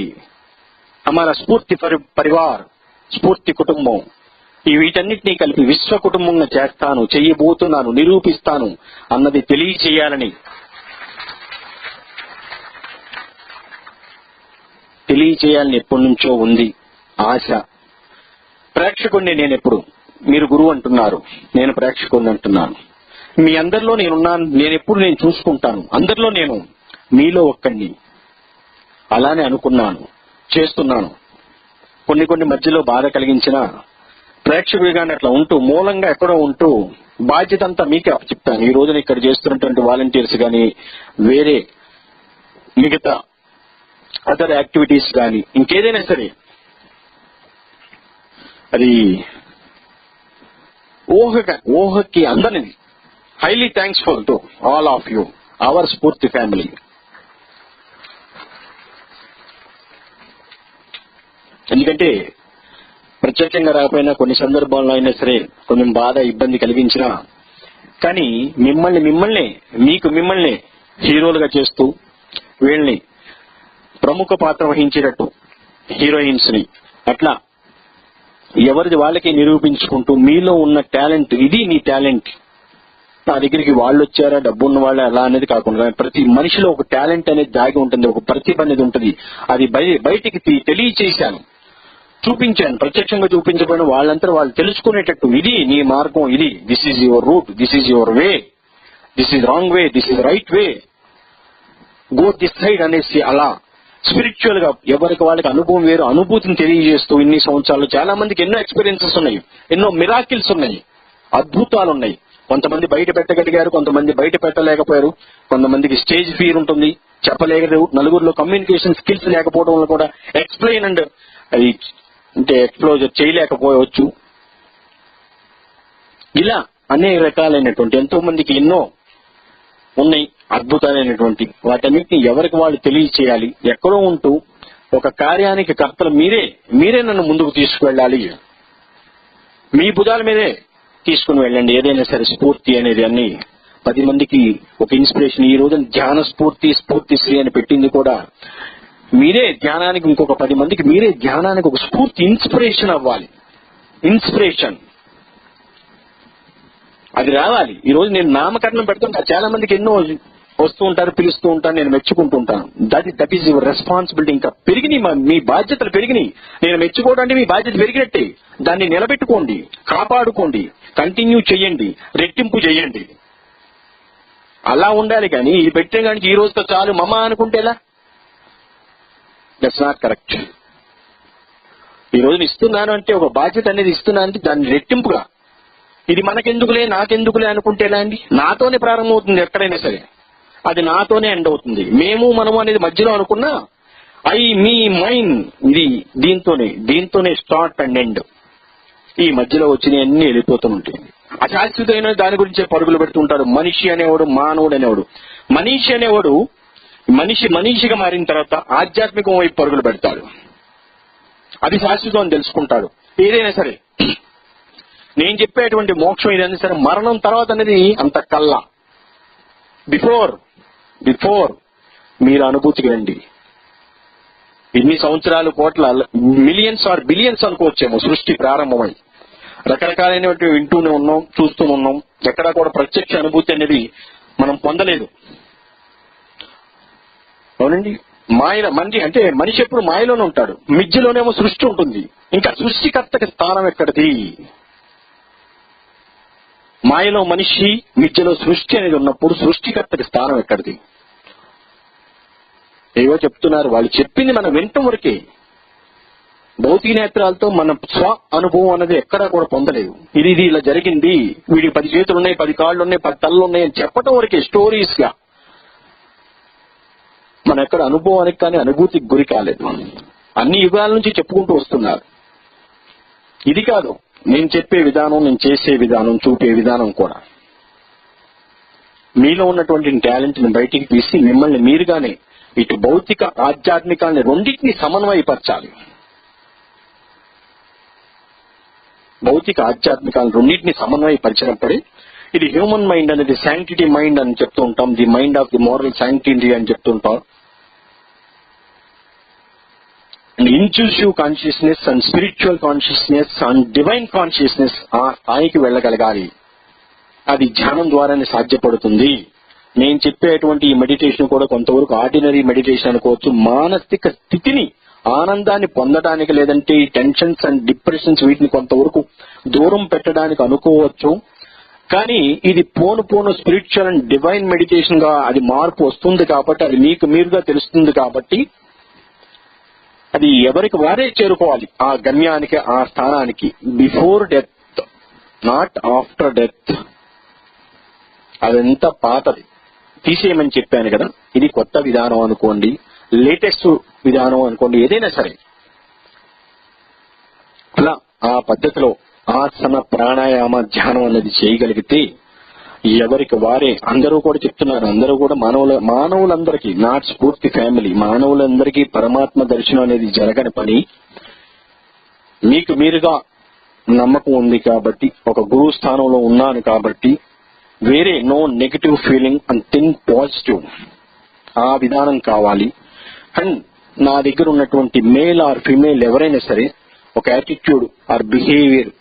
హమారా స్ఫూర్తి పరివార్, స్ఫూర్తి కుటుంబం, ఈ వీటన్నిటినీ కలిపి విశ్వ కుటుంబంగా చేస్తాను, చెయ్యబోతున్నాను, నిరూపిస్తాను అన్నది తెలియచేయాలని ఎప్పటి నుంచో ఉంది ఆశ. ప్రేక్షకుడిని నేను ఎప్పుడు, మీరు గురువు అంటున్నారు, నేను ప్రేక్షకుడిని అంటున్నాను. మీ అందరిలో నేనున్నాను, నేను చూసుకుంటాను. అందరిలో నేను మీలో ఒక్కడిని. అలానే అనుకున్నాను, చేస్తున్నాను. కొన్ని మధ్యలో బాధ కలిగించిన ప్రేక్షకుడిగానే అట్లా ఉంటూ, మూలంగా ఎక్కడో ఉంటూ బాధ్యత అంతా మీకే చెప్తాను. ఈ రోజున ఇక్కడ చేస్తున్నటువంటి వాలంటీర్స్ కానీ, వేరే మిగతా అదర్ యాక్టివిటీస్ కానీ, ఇంకేదైనా సరే అది ఊహకి అందరిది. Highly thanksful to all of you, our Spoorthi family. ఎందుకంటే ప్రత్యేకంగా రాకపోయినా కొన్ని సందర్భాల్లో అయినా సరే కొంచెం బాధ, ఇబ్బంది కలిగించినా కానీ మిమ్మల్ని హీరోలుగా చేస్తూ వీళ్ళని ప్రముఖ పాత్ర వహించేటట్టు హీరోయిన్స్ ని అట్లా ఎవరిది వాళ్ళకి నిరూపించుకుంటూ మీలో ఉన్న టాలెంట్, ఇది నీ టాలెంట్. నా దగ్గరికి వాళ్ళు వచ్చారా, డబ్బు ఉన్న వాళ్ళే అలా అనేది కాకుండా ప్రతి మనిషిలో ఒక టాలెంట్ అనేది దాగి ఉంటుంది, ఒక ప్రతిభ అనేది ఉంటుంది. అది బయటికి తెలియచేశాను, చూపించాను. ప్రత్యక్షంగా చూపించబడిన వాళ్ళంతా వాళ్ళు తెలుసుకునేటట్టు, ఇది నీ మార్గం, ఇది this is your route, this is your way, this is wrong way, this is right way, go this side అనేసి అలా స్పిరిచువల్ గా ఎవరికి వాళ్ళకి అనుభవం వేరు, అనుభూతిని తెలియజేస్తూ ఇన్ని సంవత్సరాలు చాలా మందికి ఎన్నో ఎక్స్పీరియన్సెస్ ఉన్నాయి, ఎన్నో మిరాకిల్స్ ఉన్నాయి, అద్భుతాలు ఉన్నాయి. కొంతమంది బయట పెట్టగలిగారు, కొంతమంది బయట పెట్టలేకపోయారు, కొంతమందికి స్టేజ్ ఫియర్ ఉంటుంది, చెప్పలేరు, నలుగురిలో కమ్యూనికేషన్ స్కిల్స్ లేకపోవడం వల్ల కూడా ఎక్స్ప్లెయిన్ అండ్ అది అంటే ఎక్స్ప్లోజర్ చేయలేకపోవచ్చు. ఇలా అనేక రకాలైనటువంటి ఎంతో మందికి ఎన్నో ఉన్నాయి అద్భుతాలైనటువంటి. వాటన్నిటిని ఎవరికి వాళ్ళు తెలియచేయాలి. ఎక్కడో ఉంటూ ఒక కార్యానికి కర్తలు మీరే నన్ను ముందుకు తీసుకువెళ్ళాలి, మీ భుజాల మీదే తీసుకుని వెళ్ళండి. ఏదైనా సరే స్ఫూర్తి అనేది అన్ని 10 మందికి ఒక ఇన్స్పిరేషన్. ఈ రోజు ధ్యాన స్ఫూర్తిశ్రీ అని పెట్టింది కూడా మీరే ధ్యానానికి, ఇంకొక 10 మందికి మీరే ధ్యానానికి ఒక స్ఫూర్తి, ఇన్స్పిరేషన్ అవ్వాలి. ఇన్స్పిరేషన్ అది రావాలి. ఈ రోజు నేను నామకరణం పెడుతుంటా, చాలా మందికి ఎన్నో వస్తూ ఉంటారు, పిలుస్తూ ఉంటారు, నేను మెచ్చుకుంటూ ఉంటాను. That is your responsibility. ఇంకా పెరిగినాయి, మీ బాధ్యతలు పెరిగినాయి. నేను మెచ్చుకోవడం అంటే మీ బాధ్యత పెరిగినట్టే. దాన్ని నిలబెట్టుకోండి, కాపాడుకోండి, కంటిన్యూ చేయండి, రెట్టింపు చేయండి. అలా ఉండాలి. కానీ ఇది పెట్టే కానీ ఈ రోజుతో చాలు మమ అనుకుంటే ఎలా? That's not correct. ఈ రోజు ఇస్తున్నాను అంటే, ఒక బాధ్యత అనేది ఇస్తున్నాను అంటే దాన్ని రెట్టింపుగా, ఇది మనకెందుకులే నాకెందుకులే అనుకుంటే ఎలా అండి? నాతోనే ప్రారంభమవుతుంది ఎక్కడైనా సరే, అది నాతోనే ఎండ్ అవుతుంది. మేము మనము అనేది మధ్యలో అనుకున్నా మీ మైండ్ ఇది దీంతోనే స్టార్ట్ అండ్ ఎండ్. ఈ మధ్యలో వచ్చిన అన్ని వెళ్ళిపోతూ ఉంటాయి. అశాశ్వతమైన దాని గురించే పరుగులు పెడుతుంటాడు మనిషి అనేవాడు, మానవుడు అనేవాడు. మనిషిగా మారిన తర్వాత ఆధ్యాత్మికం వైపు పరుగులు పెడతాడు. అది శాశ్వతం అని తెలుసుకుంటాడు. ఏదైనా సరే నేను చెప్పేటువంటి మోక్షం ఏదైనా సరే మరణం తర్వాత అనేది అంత కల్లా. బిఫోర్ మీరు అనుభూతికి రండి. ఇన్ని సంవత్సరాలు, కోట్ల, మిలియన్స్ ఆర్ బిలియన్స్ అనుకోవచ్చేమో సృష్టి ప్రారంభమై రకరకాలైనటువంటి వింటూనే ఉన్నాం, చూస్తూ ఉన్నాం. ఎక్కడా కూడా ప్రత్యక్ష అనుభూతి అనేది మనం పొందలేదు. అవునండి. మనిషి ఎప్పుడు మాయలోనే ఉంటాడు. మిథ్యలోనేమో సృష్టి ఉంటుంది. ఇంకా సృష్టికర్తకి స్థానం ఎక్కడిది? మాయలో మనిషి, మిథ్యలో సృష్టి అనేది ఉన్నప్పుడు సృష్టికర్తకి స్థానం ఎక్కడిది? ఏవో చెప్తున్నారు, వాళ్ళు చెప్పింది మనం వింటం వరకే. భౌతిక నేత్రాలతో మన స్వ అనుభవం అనేది ఎక్కడా కూడా పొందలేదు. ఇది ఇలా జరిగింది, వీడికి 10 చేతులు ఉన్నాయి, 10 కాళ్ళు ఉన్నాయి, 10 తలలు ఉన్నాయి అని చెప్పటం వరకే, స్టోరీస్ గా. మన ఎక్కడ అనుభవానికి కానీ అనుభూతికి గురి కాలేదు. అన్ని యుగాల నుంచి చెప్పుకుంటూ వస్తున్నారు. ఇది కాదు నేను చెప్పే విధానం, నేను చేసే విధానం, చూపే విధానం కూడా. మీలో ఉన్నటువంటి టాలెంట్ ని బయటికి తీసి మిమ్మల్ని మీరుగానే ఇటు భౌతిక ఆధ్యాత్మికాన్ని రెండింటినీ సమన్వయపరచాలి. భౌతిక ఆధ్యాత్మికాలను రెండింటినీ సమన్వయపరిచినప్పుడే ఇది హ్యూమన్ మైండ్ అనేది శాంక్టిటీ మైండ్ అని చెప్తూ ఉంటాం. The mind of the moral sanctity అని చెప్తుంటాం. Intuitive consciousness and spiritual consciousness and divine consciousness ఆ స్థాయికి వెళ్ళగలగాలి. అది ధ్యానం ద్వారానే సాధ్యపడుతుంది. నేను చెప్పేటువంటి ఈ మెడిటేషన్ కూడా కొంతవరకు ఆర్డినరీ మెడిటేషన్ అనుకోవచ్చు. మానసిక స్థితిని, ఆనందాన్ని పొందడానికి, లేదంటే ఈ టెన్షన్స్ అండ్ డిప్రెషన్స్ వీటిని కొంతవరకు దూరం పెట్టడానికి అనుకోవచ్చు. కానీ ఇది పోను స్పిరిచువల్ అండ్ డివైన్ మెడిటేషన్ గా అది మార్పు వస్తుంది కాబట్టి, అది మీకు మీరుగా తెలుస్తుంది కాబట్టి, అది ఎవరికి వారే చేరుకోవాలి ఆ గమ్యానికి, ఆ స్థానానికి. Before death, not after death. అదంతా పాతది, తీసేయమని చెప్పాను కదా. ఇది కొత్త విధానం అనుకోండి, లేటెస్ట్ విధానం అనుకోండి, ఏదైనా సరే అలా ఆ పద్ధతిలో ఆసన, ప్రాణాయామ, ధ్యానం అన్నది చేయగలిగితే ఎవరికి వారే, అందరూ కూడా చెప్తున్నారు, అందరూ కూడా మానవులందరికీ, నాట్ స్ఫూర్తి ఫ్యామిలీ, మానవులందరికీ పరమాత్మ దర్శనం అనేది జరగని పని. మీకు మీరుగా నమ్మకం ఉంది కాబట్టి, ఒక గురువు స్థానంలో ఉన్నాను కాబట్టి, వేరే no negative feeling and think positive, ఆ విధానం కావాలి. అండ్ నా దగ్గర ఉన్నటువంటి మేల్ ఆర్ ఫిమేల్ ఎవరైనా సరే ఒక యాటిట్యూడ్ ఆర్ బిహేవియర్,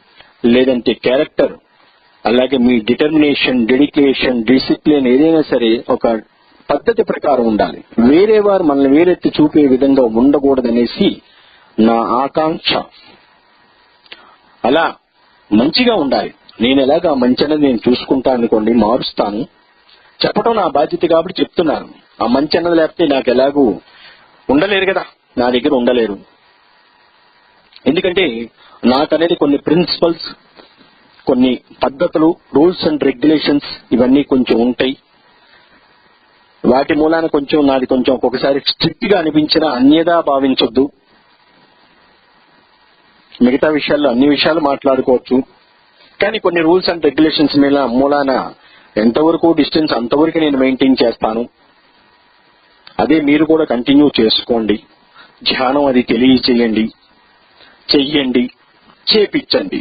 లేదంటే క్యారెక్టర్, అలాగే మీ డిటర్మినేషన్, డెడికేషన్, డిసిప్లిన్ ఏదైనా సరే ఒక పద్ధతి ప్రకారం ఉండాలి. వేరే వారు మనల్ని వేరెత్తి చూపే విధంగా ఉండకూడదనేసి నా ఆకాంక్ష. అలా మంచిగా ఉండాలి. నేను ఎలాగా మంచి అనేది నేను చూసుకుంటాను అనుకోండి, మారుస్తాను. చెప్పడం నా బాధ్యత కాబట్టి చెప్తున్నాను. ఆ మంచి అన్నది లేకపోతే నాకు ఎలాగూ ఉండలేరు కదా, నా దగ్గర ఉండలేరు. ఎందుకంటే నాకనేది కొన్ని ప్రిన్సిపల్స్, కొన్ని పద్ధతులు, రూల్స్ అండ్ రెగ్యులేషన్స్ ఇవన్నీ కొంచెం ఉంటాయి. వాటి మూలాన కొంచెం నాది కొంచెం ఒక్కొక్కసారి స్ట్రిక్ట్ గా అనిపించినా అన్యదా భావించొద్దు. మిగతా విషయాల్లో అన్ని విషయాలు మాట్లాడుకోవచ్చు. కానీ కొన్ని రూల్స్ అండ్ రెగ్యులేషన్స్ మూలాన ఎంతవరకు డిస్టెన్స్ అంతవరకు నేను మెయింటైన్ చేస్తాను. అదే మీరు కూడా కంటిన్యూ చేసుకోండి. ధ్యానం అది తెలియచేయండి, చెయ్యండి, చేపించండి.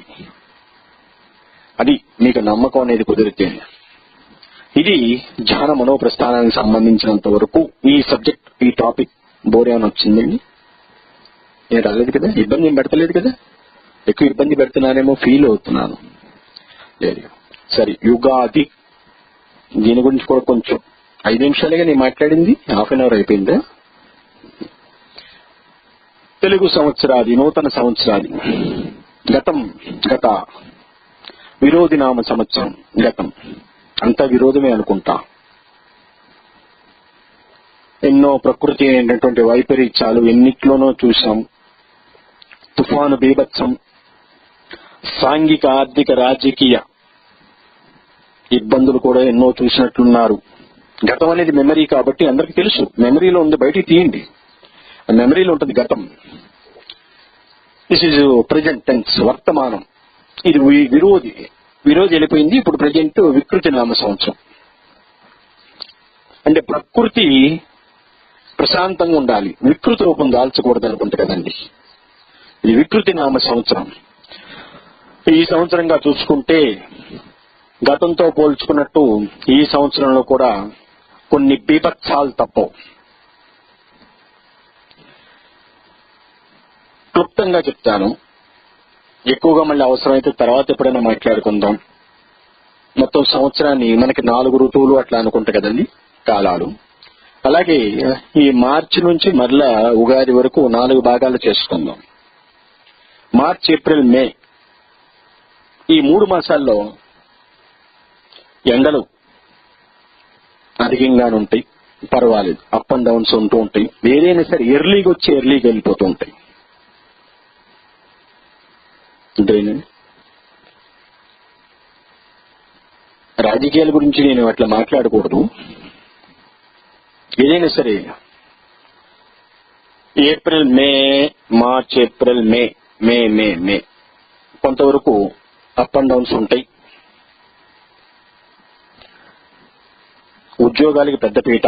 అది మీకు నమ్మకం అనేది కుదిరితే. ఇది ధ్యాన మనోప్రస్థానానికి సంబంధించినంత వరకు ఈ సబ్జెక్ట్, ఈ టాపిక్ బోర్ ఏమైనా వచ్చిందండి? నేను రాలేదు కదా, ఇబ్బంది ఏం పెడతలేదు కదా, ఎక్కువ ఇబ్బంది పెడుతున్నానేమో ఫీల్ అవుతున్నాను. లేదు సరే, యుగాది దీని గురించి కూడా కొంచెం 5 నిమిషాలుగా నేను మాట్లాడింది, హాఫ్ అన్ అవర్ అయిపోయిందా? తెలుగు సంవత్సరాది, నూతన సంవత్సరాది, గత విరోధి నామ సంవత్సరం, గతం అంతా విరోధమే అనుకుంటా. ఎన్నో ప్రకృతి అయినటువంటి వైపరీత్యాలు ఎన్నిట్లోనో చూశాం. తుఫాను బీభత్సం, సాంఘిక ఆర్థిక రాజకీయ ఇబ్బందులు కూడా ఎన్నో చూసినట్లున్నారు. గతం అనేది మెమరీ కాబట్టి అందరికీ తెలుసు. మెమరీలో ఉంది, బయటికి తీయండి. మెమరీలో ఉంటుంది గతం. దిస్ ఈజ్ ప్రజెంట్ టెన్స్, వర్తమానం. ఇది విరోధి వెళ్ళిపోయింది. ఇప్పుడు ప్రజెంట్ వికృతి నామ సంవత్సరం. అంటే ప్రకృతి ప్రశాంతంగా ఉండాలి, వికృతి రూపం దాల్చకూడదు అనుకుంటా కదండి. ఇది వికృతి నామ సంవత్సరం. ఈ సంవత్సరంగా చూసుకుంటే గతంతో పోల్చుకున్నట్టు ఈ సంవత్సరంలో కూడా కొన్ని బీభత్సాలు తప్పవు. క్లుప్తంగా చెప్తాను, ఎక్కువగా మళ్ళీ అవసరమైతే తర్వాత ఎప్పుడైనా మాట్లాడుకుందాం. మొత్తం సంవత్సరాన్ని మనకి 4 ఋతువులు అట్లా అనుకుంటా కదండి, కాలాలు. అలాగే ఈ మార్చి నుంచి మరలా ఉగాది వరకు 4 భాగాలు చేసుకుందాం. మార్చ్, ఏప్రిల్, మే ఈ 3 మాసాల్లో ఎండలు అధికంగానే ఉంటాయి, పర్వాలేదు, అప్ అండ్ డౌన్స్ ఉంటూ ఉంటాయి. ఏదైనా సరే ఎర్లీగా వచ్చి ఎర్లీగా వెళ్ళిపోతూ ఉంటాయి. అంతేనండి. రాజకీయాల గురించి నేను అట్లా మాట్లాడకూడదు. ఏదైనా సరే ఏప్రిల్, మే, మార్చ్, ఏప్రిల్, మే మే మే మే కొంతవరకు అప్ అండ్ డౌన్స్ ఉంటాయి. ఉద్యోగాలకి పెద్దపీట,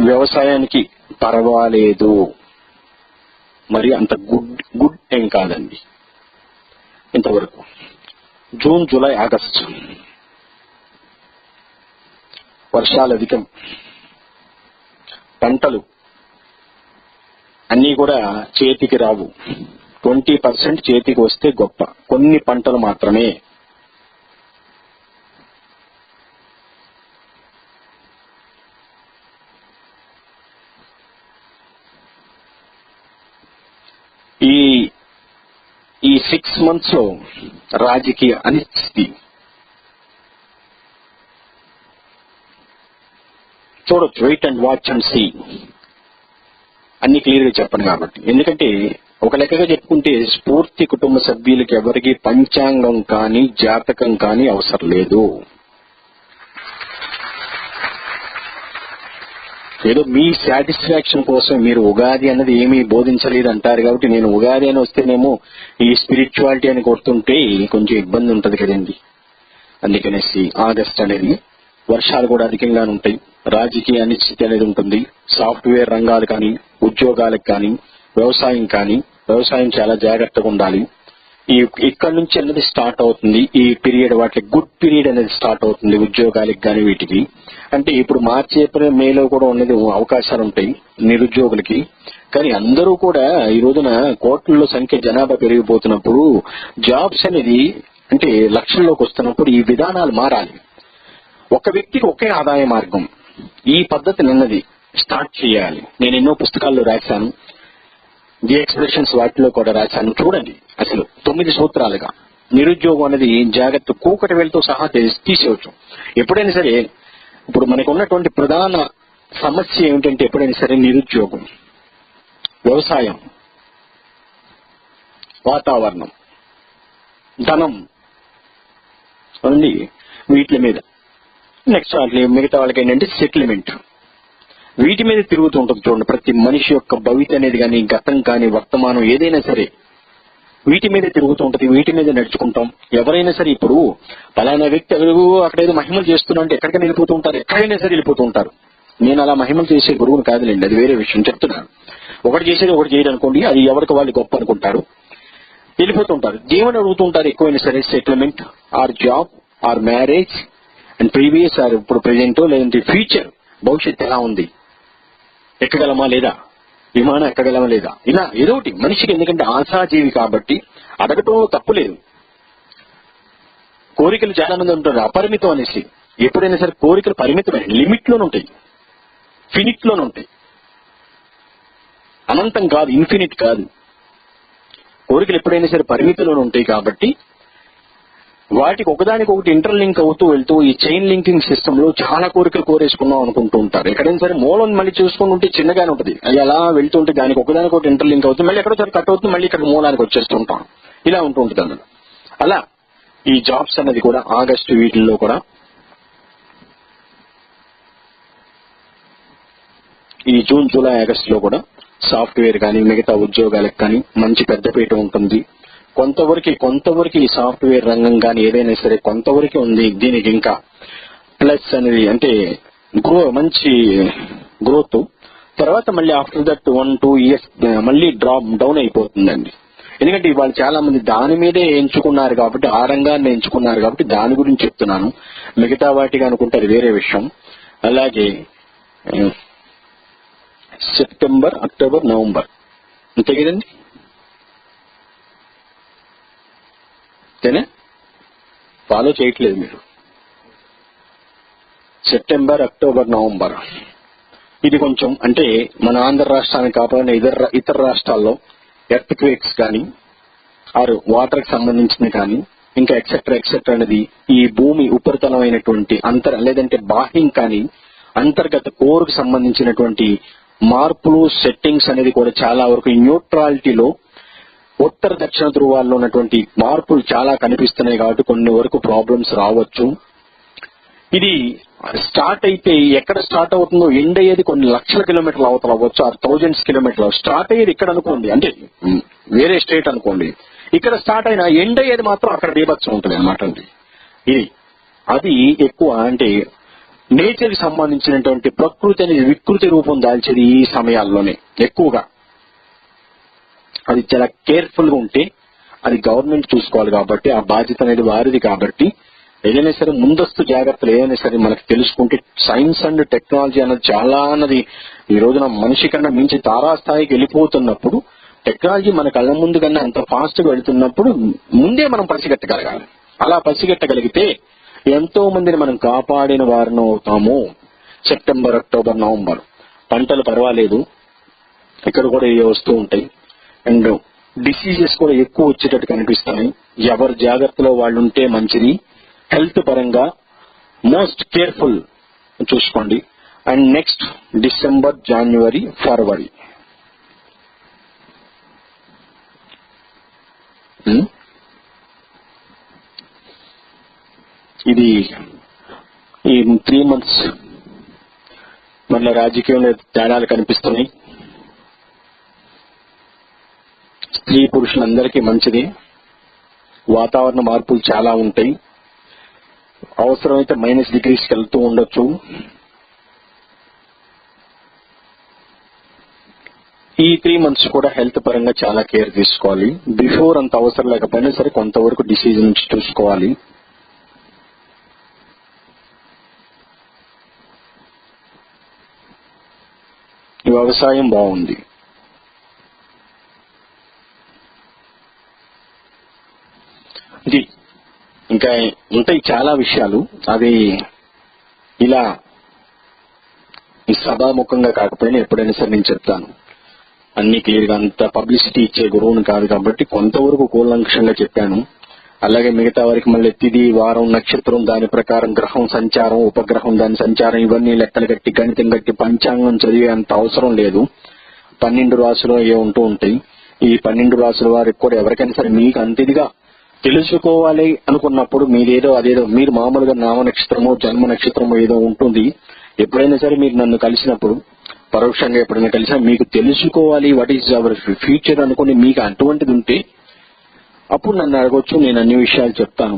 వ్యవసాయానికి పర్వాలేదు, మరి అంత గుడ్ ఏం కాదండి. ఇంతవరకు జూన్, జూలై, ఆగస్టు వర్షాలు అధికం, పంటలు అన్నీ కూడా చేతికి రావు. 20% చేతికి వస్తే గొప్ప, కొన్ని పంటలు మాత్రమే. ఈ 6 months లో రాజకీయ అనిశ్చితి చూడొచ్చు. Wait and watch and see. అన్ని క్లియర్ గా చెప్పను కాబట్టి. ఎందుకంటే ఒక లెక్కగా చెప్పుకుంటే స్ఫూర్తి కుటుంబ సభ్యులకి ఎవరికి పంచాంగం కానీ జాతకం కానీ అవసరం లేదు. ఏదో మీ సాటిస్ఫాక్షన్ కోసం మీరు ఉగాది అన్నది ఏమీ బోధించలేదు అంటారు కాబట్టి నేను ఉగాది అని వస్తేనేమో ఈ స్పిరిచువాలిటీ అని కొడుతుంటే కొంచెం ఇబ్బంది ఉంటుంది కదండి. అందుకనేసి ఆగస్ట్ అనేది వర్షాలు కూడా అధికంగానే ఉంటాయి, రాజకీయ అనిశ్చితి అనేది ఉంటుంది. సాఫ్ట్వేర్ రంగాలు కానీ, ఉద్యోగాలకు కానీ, వ్యవసాయం చాలా జాగ్రత్తగా ఉండాలి. ఇక్కడ నుంచి అనేది స్టార్ట్ అవుతుంది ఈ పీరియడ్. వాటికి గుడ్ పీరియడ్ అనేది స్టార్ట్ అవుతుంది ఉద్యోగాలకు కానీ వీటికి. అంటే ఇప్పుడు మార్చి, ఏప్రిల్, మేలో కూడా ఉన్నది అవకాశాలు ఉంటాయి నిరుద్యోగులకి. కానీ అందరూ కూడా ఈ రోజున కోట్లలో సంఖ్య జనాభా పెరిగిపోతున్నప్పుడు జాబ్స్ అనేది అంటే లక్షల్లోకి వస్తున్నప్పుడు ఈ విధానాలు మారాలి. ఒక వ్యక్తికి ఒకే ఆదాయ మార్గం, ఈ పద్ధతి నిన్నది స్టార్ట్ చేయాలి. నేను ఎన్నో పుస్తకాల్లో రాశాను, ది ఎక్స్ప్రెషన్స్ వాటిలో కూడా రాశాను. చూడండి, అసలు 9 సూత్రాలుగా నిరుద్యోగం అనేది జాగ్రత్త కూకటి వేలతో సహా తీసేవచ్చు. ఎప్పుడైనా సరే ఇప్పుడు మనకు ఉన్నటువంటి ప్రధాన సమస్య ఏమిటంటే ఎప్పుడైనా సరే నిరుద్యోగం, వ్యవసాయం, వాతావరణం, ధనం అండి, వీటి మీద. నెక్స్ట్ మిగతా వాళ్ళకి ఏంటంటే సెటిల్మెంట్, వీటి మీద తిరుగుతూ ఉంటుంది. చూడండి, ప్రతి మనిషి యొక్క భవిత అనేది కానీ, గతం కానీ, వర్తమానం ఏదైనా సరే వీటి మీద తిరుగుతూ ఉంటుంది, వీటి మీద నడుచుకుంటాం. ఎవరైనా సరే ఇప్పుడు పలానా వ్యక్తి ఎవరు అక్కడేదో మహిమలు చేస్తున్నా అంటే ఎక్కడికైనా వెళ్ళిపోతూ ఉంటారు, ఎక్కడైనా సరే వెళ్ళిపోతూ ఉంటారు. నేను అలా మహిమలు చేసే గురువుని కాదులేండి, అది వేరే విషయం చెప్తున్నాను. ఒకటి చేసేది ఒకటి చేయడం అనుకోండి, అది ఎవరికి వాళ్ళు గొప్ప అనుకుంటారు, వెళ్ళిపోతుంటారు. దేవుని అడుగుతుంటారు ఎక్కువైనా సరే, settlement or job or marriage and previous or ఇప్పుడు ప్రెజెంట్ లేదంటే ఫ్యూచర్, భవిష్యత్తు ఎలా ఉంది, ఎక్కగలమా లేదా, విమానం ఎక్కగలమా లేదా, ఇలా ఏదో ఒకటి మనిషికి. ఎందుకంటే ఆశాజీవి కాబట్టి అడగటం తప్పులేదు. కోరికలు చాలా మంది ఉంటారు అపరిమితం అనేసి, ఎప్పుడైనా సరే కోరికలు పరిమితమైన లిమిట్ లోనే ఉంటాయి, ఫినిట్ లోనే ఉంటాయి. అనంతం కాదు, ఇన్ఫినిట్ కాదు. కోరికలు ఎప్పుడైనా సరే పరిమితిలోనే ఉంటాయి కాబట్టి వాటికి ఒకదానికొకటి ఇంటర్లింక్ అవుతూ వెళ్తూ ఈ చైన్ లింకింగ్ సిస్టమ్ లో చాలా కోరికలు కోరేసుకున్నాం అనుకుంటూ ఉంటారు. ఎక్కడైనా సరే మూలం మళ్ళీ చూసుకుని ఉంటే చిన్నగానే ఉంటుంది, అది అలా వెళ్తుంటే దానికి ఒకదానికొకటి ఇంటర్లింక్ అవుతుంది, మళ్ళీ ఎక్కడో సరే కట్ అవుతుంది, మళ్ళీ ఇక్కడ మూలానికి వచ్చేస్తుంటాం. ఇలా ఉంటూ ఉంటుంది అన్నమాట. అలా ఈ జాబ్స్ అనేది కూడా ఆగస్టు వీటిల్లో కూడా ఈ జూన్ జూలై ఆగస్టు లో కూడా సాఫ్ట్వేర్ కానీ మిగతా ఉద్యోగాలకు కానీ మంచి పెద్దపీట ఉంటుంది. కొంతవరకు ఈ సాఫ్ట్వేర్ రంగం కానీ ఏదైనా సరే కొంతవరకు ఉంది. దీనికి ఇంకా ప్లస్ అనేది అంటే మంచి గ్రోత్. తర్వాత మళ్ళీ ఆఫ్టర్ దట్ 1-2 ఇయర్స్ మళ్ళీ డ్రాప్ డౌన్ అయిపోతుందండి. ఎందుకంటే ఇవాళ చాలా మంది దాని మీదే ఎంచుకున్నారు కాబట్టి, ఆ రంగాన్ని ఎంచుకున్నారు కాబట్టి దాని గురించి చెప్తున్నాను. మిగతా వాటిగా అనుకుంటే అది వేరే విషయం. అలాగే సెప్టెంబర్, అక్టోబర్, నవంబర్ అంతే కదండి, అంతేనా? ఫాలో చేయట్లేదు మీరు. సెప్టెంబర్, అక్టోబర్, నవంబర్ ఇది కొంచెం అంటే మన ఆంధ్ర రాష్ట్రానికి కాకపోయినా ఇతర రాష్ట్రాల్లో ఎర్త్ క్వేక్స్ కానీ ఆరు వాటర్ కి సంబంధించింది కానీ ఇంకా ఎక్సెట్రా అనేది ఈ భూమి ఉపరితలమైనటువంటి లేదంటే బాహ్యం కానీ అంతర్గత కోరుకు సంబంధించినటువంటి మార్పులు సెట్టింగ్స్ అనేది కూడా చాలా వరకు న్యూట్రాలిటీలో ఉత్తర దక్షిణ ధృవాల్లో ఉన్నటువంటి మార్పులు చాలా కనిపిస్తున్నాయి కాబట్టి కొన్ని వరకు ప్రాబ్లమ్స్ రావచ్చు. ఇది స్టార్ట్ అయితే ఎక్కడ స్టార్ట్ అవుతుందో ఎండ్ అయ్యేది కొన్ని లక్షల కిలోమీటర్లు అవతల అవ్వచ్చు, 1000 కిలోమీటర్లు. స్టార్ట్ అయ్యేది ఇక్కడ అనుకోండి, అంటే వేరే స్టేట్ అనుకోండి, ఇక్కడ స్టార్ట్ అయినా ఎండ్ అయ్యేది మాత్రం అక్కడ బీభత్సం ఉంటుంది అనమాట. ఇది అది ఎక్కువ అంటే నేచర్ కి సంబంధించినటువంటి ప్రకృతి అనేది వికృతి రూపం దాల్చేది ఈ సమయాల్లోనే ఎక్కువగా. అది చాలా కేర్ఫుల్ గా ఉంటే అది గవర్నమెంట్ చూసుకోవాలి కాబట్టి ఆ బాధ్యత అనేది వారిది కాబట్టి ఏదైనా సరే ముందస్తు జాగ్రత్తలు ఏదైనా సరే మనకు తెలుసుకుంటే సైన్స్ అండ్ టెక్నాలజీ అన్నది చాలా అన్నది ఈ రోజున మనిషి కన్నా మించి తారాస్థాయికి వెళ్ళిపోతున్నప్పుడు టెక్నాలజీ మన కళ్ళ ముందు కన్నా అంత ఫాస్ట్ గా వెళ్తున్నప్పుడు ముందే మనం పసిగట్టగలగాలి. అలా పసిగట్టగలిగితే ఎంతో మందిని మనం కాపాడిన వారిని అవుతాము. సెప్టెంబర్, అక్టోబర్, నవంబర్ పంటలు పర్వాలేదు, ఇక్కడ కూడా ఇవి వస్తూ ఉంటాయి. అండ్ డిసీజెస్ కూడా ఎక్కువ వచ్చేటట్టు కనిపిస్తున్నాయి. ఎవరి జాగ్రత్తలో వాళ్ళు ఉంటే మంచిది. హెల్త్ పరంగా మోస్ట్ కేర్ఫుల్ చూసుకోండి. అండ్ నెక్స్ట్ డిసెంబర్, జనవరి, ఫిబ్రవరి ఇది ఈ 3 months మళ్ళీ రాజకీయంలో తేడాలు కనిపిస్తున్నాయి. స్త్రీ పురుషులందరికీ మంచిది. వాతావరణ మార్పులు చాలా ఉంటాయి. అవసరమైతే -degreesకి వెళ్తూ ఉండొచ్చు. ఈ 3 months కూడా హెల్త్ పరంగా చాలా కేర్ తీసుకోవాలి. బిఫోర్ అంత అవసరం లేకపోయినా సరే కొంతవరకు డిసీజ్ నుంచి చూసుకోవాలి. వ్యవసాయం బాగుంది. ఇది ఇంకా ఉంటాయి చాలా విషయాలు. అది ఇలా ఈ సభాముఖంగా కాకపోయినా ఎప్పుడైనా సరే నేను చెప్తాను. అన్ని క్లియర్ గా అంత పబ్లిసిటీ ఇచ్చే గురువుని కాదు కాబట్టి కొంతవరకు కూలంకషంగా చెప్పాను. అలాగే మిగతా వారికి మళ్ళీ తిథి, వారం, నక్షత్రం దాని ప్రకారం గ్రహం సంచారం, ఉపగ్రహం దాని సంచారం ఇవన్నీ లెక్కలు కట్టి గణితం కట్టి పంచాంగం చదివే అంత అవసరం లేదు. 12 రాసులు ఏ ఉంటూ ఉంటాయి. ఈ 12 రాసుల వారికి కూడా ఎవరికైనా సరే మీకు అంతిదిగా తెలుసుకోవాలి అనుకున్నప్పుడు మీరేదో అదేదో మీరు మామూలుగా నామ నక్షత్రమో జన్మ నక్షత్రమో ఏదో ఉంటుంది. ఎప్పుడైనా సరే మీరు నన్ను కలిసినప్పుడు పరోక్షంగా ఎప్పుడైనా కలిసినా మీకు తెలుసుకోవాలి వాట్ ఈజ్ అవర్ ఫ్యూచర్ అనుకుని మీకు అటువంటిది ఉంటే అప్పుడు నన్ను అడగొచ్చు. నేను అన్ని విషయాలు చెప్తాను.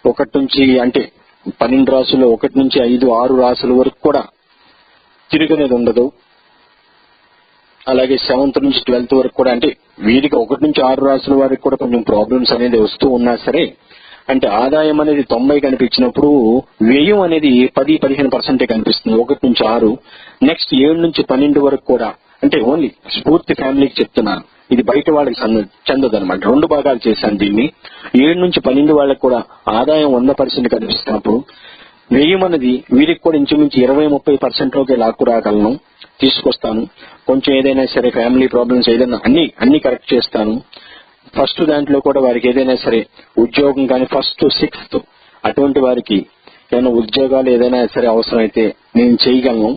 1 నుంచి అంటే 12 రాసులు 1 నుంచి 5, 6 రాసుల వరకు కూడా తిరుగునేది ఉండదు. అలాగే 7th నుంచి 12th వరకు కూడా అంటే వీరికి 1 నుంచి 6 రాసుల వారికి కూడా కొంచెం ప్రాబ్లమ్స్ అనేది వస్తూ ఉన్నా సరే అంటే ఆదాయం అనేది 90 కనిపించినప్పుడు వ్యయం అనేది 10-15% కనిపిస్తుంది 1 నుంచి 6. నెక్స్ట్ 7 నుంచి 12 వరకు కూడా అంటే ఓన్లీ స్ఫూర్తి ఫ్యామిలీకి చెప్తున్నాను. ఇది బయట వాళ్ళకి చెందదు అనమాట. 2 భాగాలు చేశాను దీన్ని. 7 నుంచి 12 వాళ్ళకి కూడా ఆదాయం 100% కనిపిస్తున్నప్పుడు 1000 మనది వీరికి కూడా ఇంచుమించి 20-30% లోకి లాక్కు రాగలను, తీసుకొస్తాను. కొంచెం ఏదైనా సరే ఫ్యామిలీ ప్రాబ్లమ్స్ ఏదైనా అన్ని కరెక్ట్ చేస్తాను. ఫస్ట్ దాంట్లో కూడా వారికి ఏదైనా సరే ఉద్యోగం కానీ ఫస్ట్ 6th అటువంటి వారికి ఏదైనా ఉద్యోగాలు ఏదైనా సరే అవసరమైతే నేను చేయగలను.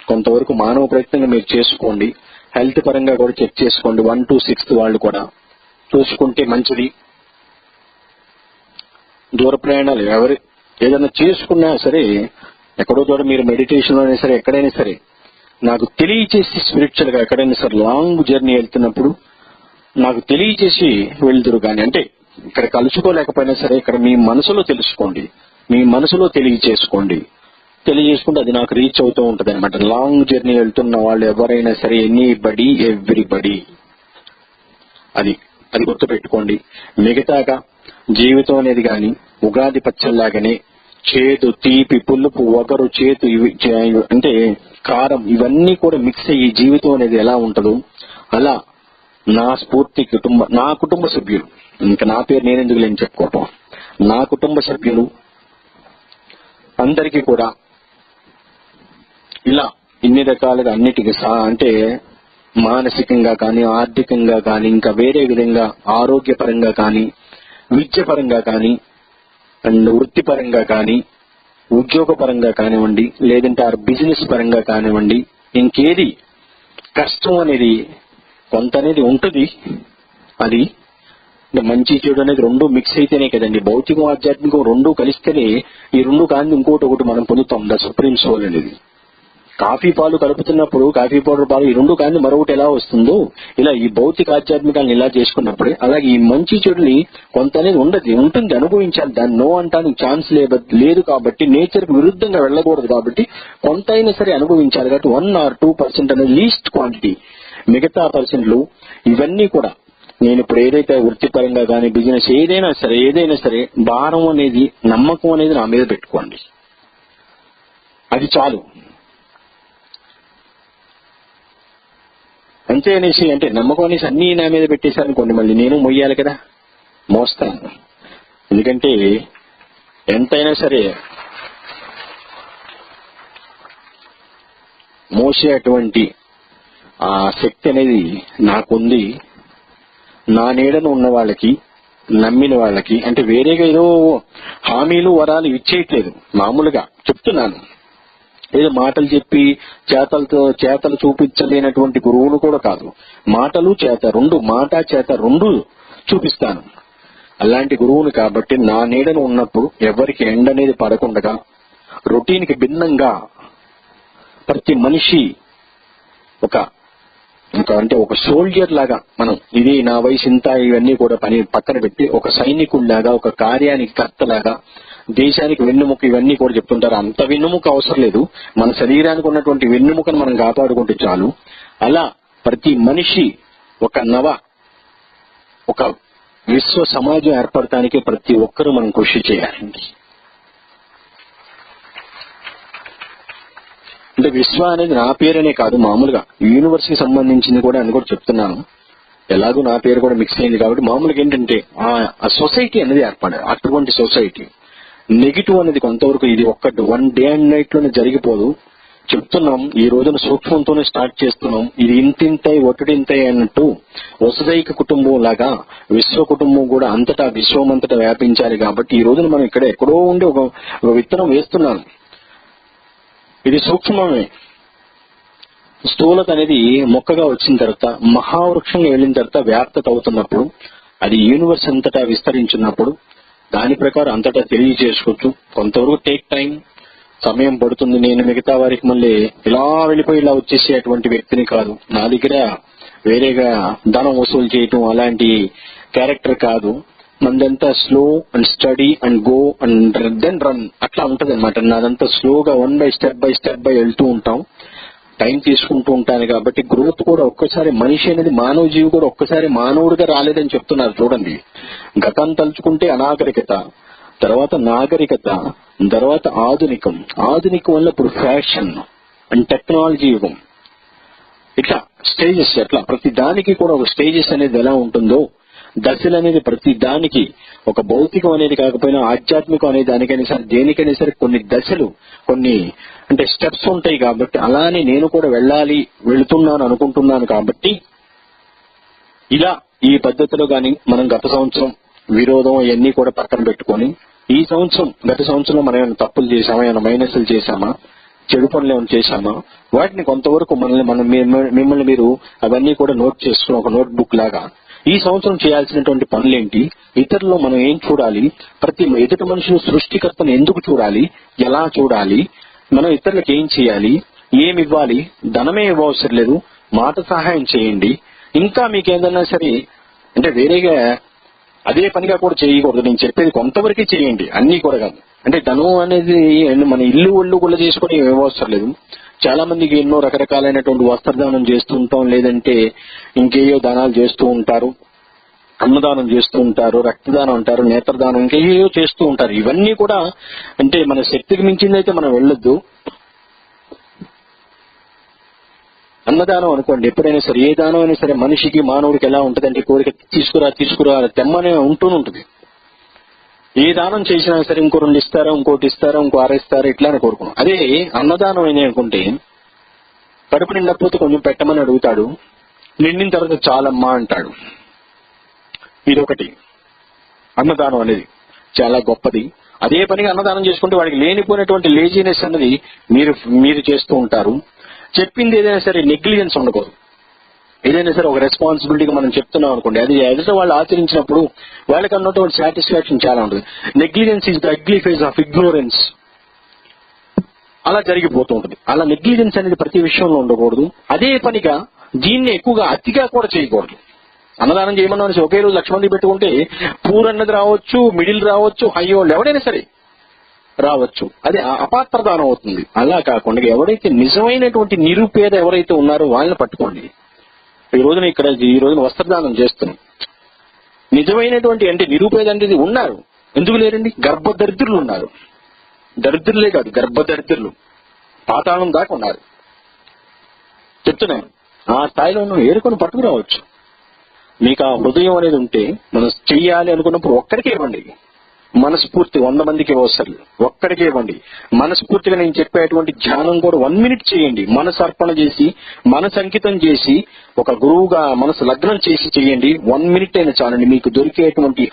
కొంతవరకు మానవ ప్రయత్నంగా మీరు చేసుకోండి. హెల్త్ పరంగా కూడా చెక్ చేసుకోండి. 1 to 6th వాళ్ళు కూడా చూసుకుంటే మంచిది. దూర ప్రయాణాలు ఎవరు ఏదైనా చేసుకున్నా సరే ఎక్కడో చోట మీరు మెడిటేషన్ అయినా సరే ఎక్కడైనా సరే నాకు తెలియచేసి స్పిరిచువల్ గా ఎక్కడైనా సరే లాంగ్ జర్నీ వెళ్తున్నప్పుడు నాకు తెలియచేసి వెళ్తురు. కానీ అంటే ఇక్కడ కలుసుకోలేకపోయినా సరే ఇక్కడ మీ మనసులో తెలుసుకోండి, మీ మనసులో తెలియచేసుకుంటే అది నాకు రీచ్ అవుతూ ఉంటది అనమాట. లాంగ్ జర్నీ వెళ్తున్న వాళ్ళు ఎవరైనా సరే ఎవ్రీబడి అది గుర్తుపెట్టుకోండి. మిగతాగా జీవితం అనేది కానీ ఉగాది పచ్చల్లాగానే చేదు, తీపి, పులుపు, ఒగరు, చేతు అంటే కారం ఇవన్నీ కూడా మిక్స్ అయ్యి జీవితం అనేది ఎలా ఉంటుందో అలా నా కుటుంబ సభ్యులు, ఇంకా నా పేరు నేనెందుకు లేని చెప్పుకోవటం, నా కుటుంబ సభ్యులు అందరికీ కూడా ఇలా ఇన్ని రకాలుగా అన్నిటికీ అంటే మానసికంగా కానీ ఆర్థికంగా కానీ ఇంకా వేరే విధంగా ఆరోగ్యపరంగా కానీ విద్యపరంగా కానీ అండ్ వృత్తిపరంగా కానీ ఉద్యోగపరంగా కానివ్వండి లేదంటే బిజినెస్ పరంగా కానివ్వండి ఇంకేది కష్టం అనేది కొంత అనేది ఉంటుంది. అది మంచి చెడు అనేది 2 మిక్స్ అయితేనే కదండి. భౌతికం ఆధ్యాత్మికం 2 కలిస్తేనే ఈ 2 కానీ ఇంకోటి మనం పొందుతాం. ద సుప్రీం సోల్ అనేది. కాఫీ పాలు కలుపుతున్నప్పుడు కాఫీ పౌడర్ పాలు ఈ 2 కానీ మరొకటి ఎలా వస్తుందో ఇలా ఈ భౌతిక ఆధ్యాత్మికాలను ఇలా చేసుకున్నప్పుడే అలాగే ఈ మంచి చెడుని కొంత అనేది ఉంటుంది, అనుభవించాలి. దాన్ని నో అంటానికి ఛాన్స్ లేదు కాబట్టి నేచర్ కు విరుద్ధంగా వెళ్ళకూడదు కాబట్టి కొంత అయినా సరే అనుభవించాలి. కాబట్టి 1 or 2% అనేది లీస్ట్ క్వాంటిటీ. మిగతా పర్సెంట్లు ఇవన్నీ కూడా నేను ఇప్పుడు ఏదైతే వృత్తిపరంగా కానీ బిజినెస్ ఏదైనా సరే భారం అనేది నమ్మకం అనేది నా మీద పెట్టుకోండి. అది చాలు. అంతే అనేసి అంటే నమ్మకం అనేసి అన్ని నా మీద పెట్టేశారనుకోండి మళ్ళీ నేను మొయ్యాలి కదా, మోస్తాను. ఎందుకంటే ఎంతైనా సరే మోసేటువంటి ఆ శక్తి అనేది నాకుంది. నా నీడను ఉన్న వాళ్ళకి నమ్మిన వాళ్ళకి అంటే వేరేగా ఏదో హామీలు వరాలు ఇచ్చేయట్లేదు, మామూలుగా చెప్తున్నాను. ఏదో మాటలు చెప్పి చేతలు చూపించలేనటువంటి గురువును కూడా కాదు, మాటలు చేత 2 మాట చేత 2 చూపిస్తాను అలాంటి గురువును. కాబట్టి నా నీడను ఉన్నప్పుడు ఎవరికి ఎండ అనేది పడకుండా రొటీన్ కి భిన్నంగా ప్రతి మనిషి ఒక సోల్జర్ లాగా మనం ఇది నా వయసు ఇంత ఇవన్నీ కూడా పక్కన పెట్టి ఒక సైనికుల్లాగా ఒక కార్యానికి కర్తలాగా దేశానికి వెన్నుముక ఇవన్నీ కూడా చెప్తుంటారు. అంత వెన్నుముక అవసరం లేదు, మన శరీరానికి ఉన్నటువంటి వెన్నుముకను మనం కాపాడుకుంటే చాలు. అలా ప్రతి మనిషి ఒక విశ్వ సమాజం ఏర్పడటానికి ప్రతి ఒక్కరూ మనం కృషి చేయాలండి. అంటే విశ్వ అనేది నా పేరనే కాదు, మామూలుగా యూనివర్స్ కి సంబంధించింది కూడా అని కూడా చెప్తున్నాను. ఎలాగో నా పేరు కూడా మిక్స్ అయింది కాబట్టి మామూలుగా ఏంటంటే ఆ సొసైటీ అనేది ఏర్పడాలి. అటువంటి సొసైటీ నెగిటివ్ అనేది కొంతవరకు ఇది 1 day and night లోనే జరిగిపోదు. చెప్తున్నాం ఈ రోజున సూక్ష్మంతోనే స్టార్ట్ చేస్తున్నాం. ఇది ఇంతింతాయి ఒట్టడింతాయి అన్నట్టు వసుదైక కుటుంబం లాగా విశ్వ కుటుంబం కూడా అంతటా విశ్వం అంతటా వ్యాపించాలి. కాబట్టి ఈ రోజున మనం ఇక్కడ ఎక్కడో ఉండి ఒక విత్తనం వేస్తున్నాం. ఇది సూక్ష్మమే. స్థూలత అనేది మొక్కగా వచ్చిన తర్వాత మహావృక్షంగా వెళ్ళిన తర్వాత వ్యాప్తత అవుతున్నప్పుడు అది యూనివర్స్ అంతటా విస్తరించున్నప్పుడు దాని ప్రకారం అంతటా తెలియజేసుకోవచ్చు. కొంతవరకు టేక్ టైం, సమయం పడుతుంది. నేను మిగతా వారికి మళ్ళీ ఇలా వెళ్ళిపోయి ఇలా వచ్చేసేటువంటి వ్యక్తిని కాదు. నా దగ్గర వేరేగా ధనం వసూలు చేయటం అలాంటి క్యారెక్టర్ కాదు. మనదంతా slow and study and go and then run అట్లా ఉంటది అనమాట. నాదంతా స్లోగా స్టెప్ బై స్టెప్ వెళ్తూ ఉంటాం, టైం తీసుకుంటూ ఉంటాను. కాబట్టి గ్రోత్ కూడా ఒక్కసారి మనిషి అనేది మానవ జీవి కూడా ఒక్కసారి మానవుడిగా రాలేదని చెప్తున్నారు. చూడండి, గతం తలుచుకుంటే అనాగరికత, తర్వాత నాగరికత, తర్వాత ఆధునికం వల్ల ఇప్పుడు ఫ్యాషన్ అండ్ టెక్నాలజీ యుగం. ఇట్లా స్టేజెస్ ఎట్లా ప్రతి దానికి కూడా ఒక స్టేజెస్ అనేది ఎలా ఉంటుందో, దశలు అనేది ప్రతి దానికి ఒక భౌతికం అనేది కాకపోయినా ఆధ్యాత్మికం అనే దానికైనా సరే దేనికైనా సరే కొన్ని దశలు, కొన్ని అంటే స్టెప్స్ ఉంటాయి. కాబట్టి అలానే నేను కూడా వెళుతున్నాను అనుకుంటున్నాను. కాబట్టి ఇలా ఈ పద్ధతిలో గాని మనం గత సంవత్సరం విరోధం అవన్నీ కూడా పక్కన పెట్టుకొని ఈ సంవత్సరం గత సంవత్సరంలో మనం ఏమైనా తప్పులు చేశామా, ఏమైనా మైనస్లు చేశామా, చెడు పనులు ఏమైనా చేశామా, వాటిని కొంతవరకు మిమ్మల్ని మీరు అవన్నీ కూడా నోట్ చేసుకుని ఒక నోట్ బుక్ లాగా ఈ సంవత్సరం చేయాల్సినటువంటి పనులేంటి, ఇతరుల్లో మనం ఏం చూడాలి, ప్రతి ఎదుటి మనుషులు సృష్టికర్తను ఎందుకు చూడాలి, ఎలా చూడాలి, మనం ఇతరులకు ఏం చేయాలి, ఏమి ఇవ్వాలి, ధనమే ఇవ్వవసరం లేదు, మాట సహాయం చేయండి. ఇంకా మీకేదన్నా సరే అంటే వేరేగా అదే పనిగా కూడా చేయకూడదు. నేను చెప్పేది కొంతవరకే చేయండి, అన్ని కూడా కాదు. అంటే ధనం అనేది మన ఇల్లు ఒళ్ళు గుళ్ళ చేసుకుని ఇవ్వవసరం లేదు. చాలా మందికి ఎన్నో రకరకాలైనటువంటి వస్త్రదానం చేస్తూ ఉంటాం, లేదంటే ఇంకేయో దానాలు చేస్తూ ఉంటారు, అన్నదానం చేస్తూ ఉంటారు, రక్తదానం అంటారు, నేత్రదానం, ఇంకేయో చేస్తూ ఉంటారు. ఇవన్నీ కూడా అంటే మన శక్తికి మించిందైతే మనం వెళ్ళొద్దు. అన్నదానం అనుకోండి, ఎప్పుడైనా సరే ఏ దానం అయినా సరే మనిషికి మానవుడికి ఎలా ఉంటుందంటే కోరిక తీసుకురా తెమ్మనే ఉంటూనే ఏ దానం చేసినా సరే ఇంకో 2 ఇస్తారా, ఇంకోటి ఇస్తారా, ఇంకో 6 ఇస్తారా, ఇట్లా అని కోరుకున్నాం. అదే అన్నదానం అయినా అనుకుంటే కడుపు నిండకపోతే కొంచెం పెట్టమని అడుగుతాడు, నిండిన తర్వాత చాలమ్మా అంటాడు. ఇదొకటి అన్నదానం అనేది చాలా గొప్పది. అదే పనిగా అన్నదానం చేసుకుంటే వాడికి లేనిపోయినటువంటి లేజీనెస్ అన్నది మీరు చేస్తూ ఉంటారు. చెప్పింది ఏదైనా సరే నెగ్లిజెన్స్ ఉండకూడదు. ఏదైనా సరే ఒక రెస్పాన్సిబిలిటీగా మనం చెప్తున్నాం అనుకోండి, అది ఎదుట వాళ్ళు ఆచరించినప్పుడు వాళ్ళకి అన్నటువంటి సాటిస్ఫాక్షన్ చాలా ఉంటుంది. Negligence is the ugly face of ignorance. అలా జరిగిపోతూ ఉంటుంది. అలా నెగ్లిజెన్స్ అనేది ప్రతి విషయంలో ఉండకూడదు. అదే పనిగా దీన్ని ఎక్కువగా అతిగా కూడా చేయకూడదు. అన్నదానం చేయమన్నా ఒకే రోజు 1,00,000 మంది పెట్టుకుంటే పూర్ అన్నది రావచ్చు, మిడిల్ రావచ్చు, హై వాళ్ళు ఎవడైనా సరే రావచ్చు, అది అపాత్ర దానం అవుతుంది. అలా కాకుండా ఎవరైతే నిజమైనటువంటి నిరుపేద ఎవరైతే ఉన్నారో వాళ్ళని పట్టుకోండి. ఈ రోజున వస్త్రదానం చేస్తున్నాం. నిజమైనటువంటి అంటే నిరుపేద అనేది ఉన్నారు, ఎందుకు లేరండి? గర్భదరిద్రులు ఉన్నారు. దరిద్రులే కాదు, గర్భదరిద్రులు పాతాళం దాకా ఉన్నారు. చెప్తున్నాను, ఆ స్థాయిలో నువ్వు ఏరుకొని పట్టుకురావచ్చు. మీకు ఆ హృదయం అనేది ఉంటే మనం చెయ్యాలి అనుకున్నప్పుడు ఒక్కడికే ఇవ్వండి. మనస్ఫూర్తి 100 మందికి ఇవ్వసరి ఒక్కడికే ఇవ్వండి. మనస్ఫూర్తిగా నేను చెప్పేటువంటి ధ్యానం కూడా 1 మినిట్ చేయండి. మనసు అర్పణ చేసి, మనసు అంకితం చేసి, ఒక గురువుగా మనసు లగ్నం చేసి చేయండి. 1 మినిట్ అయినా చాలండి. మీకు దొరికేటువంటి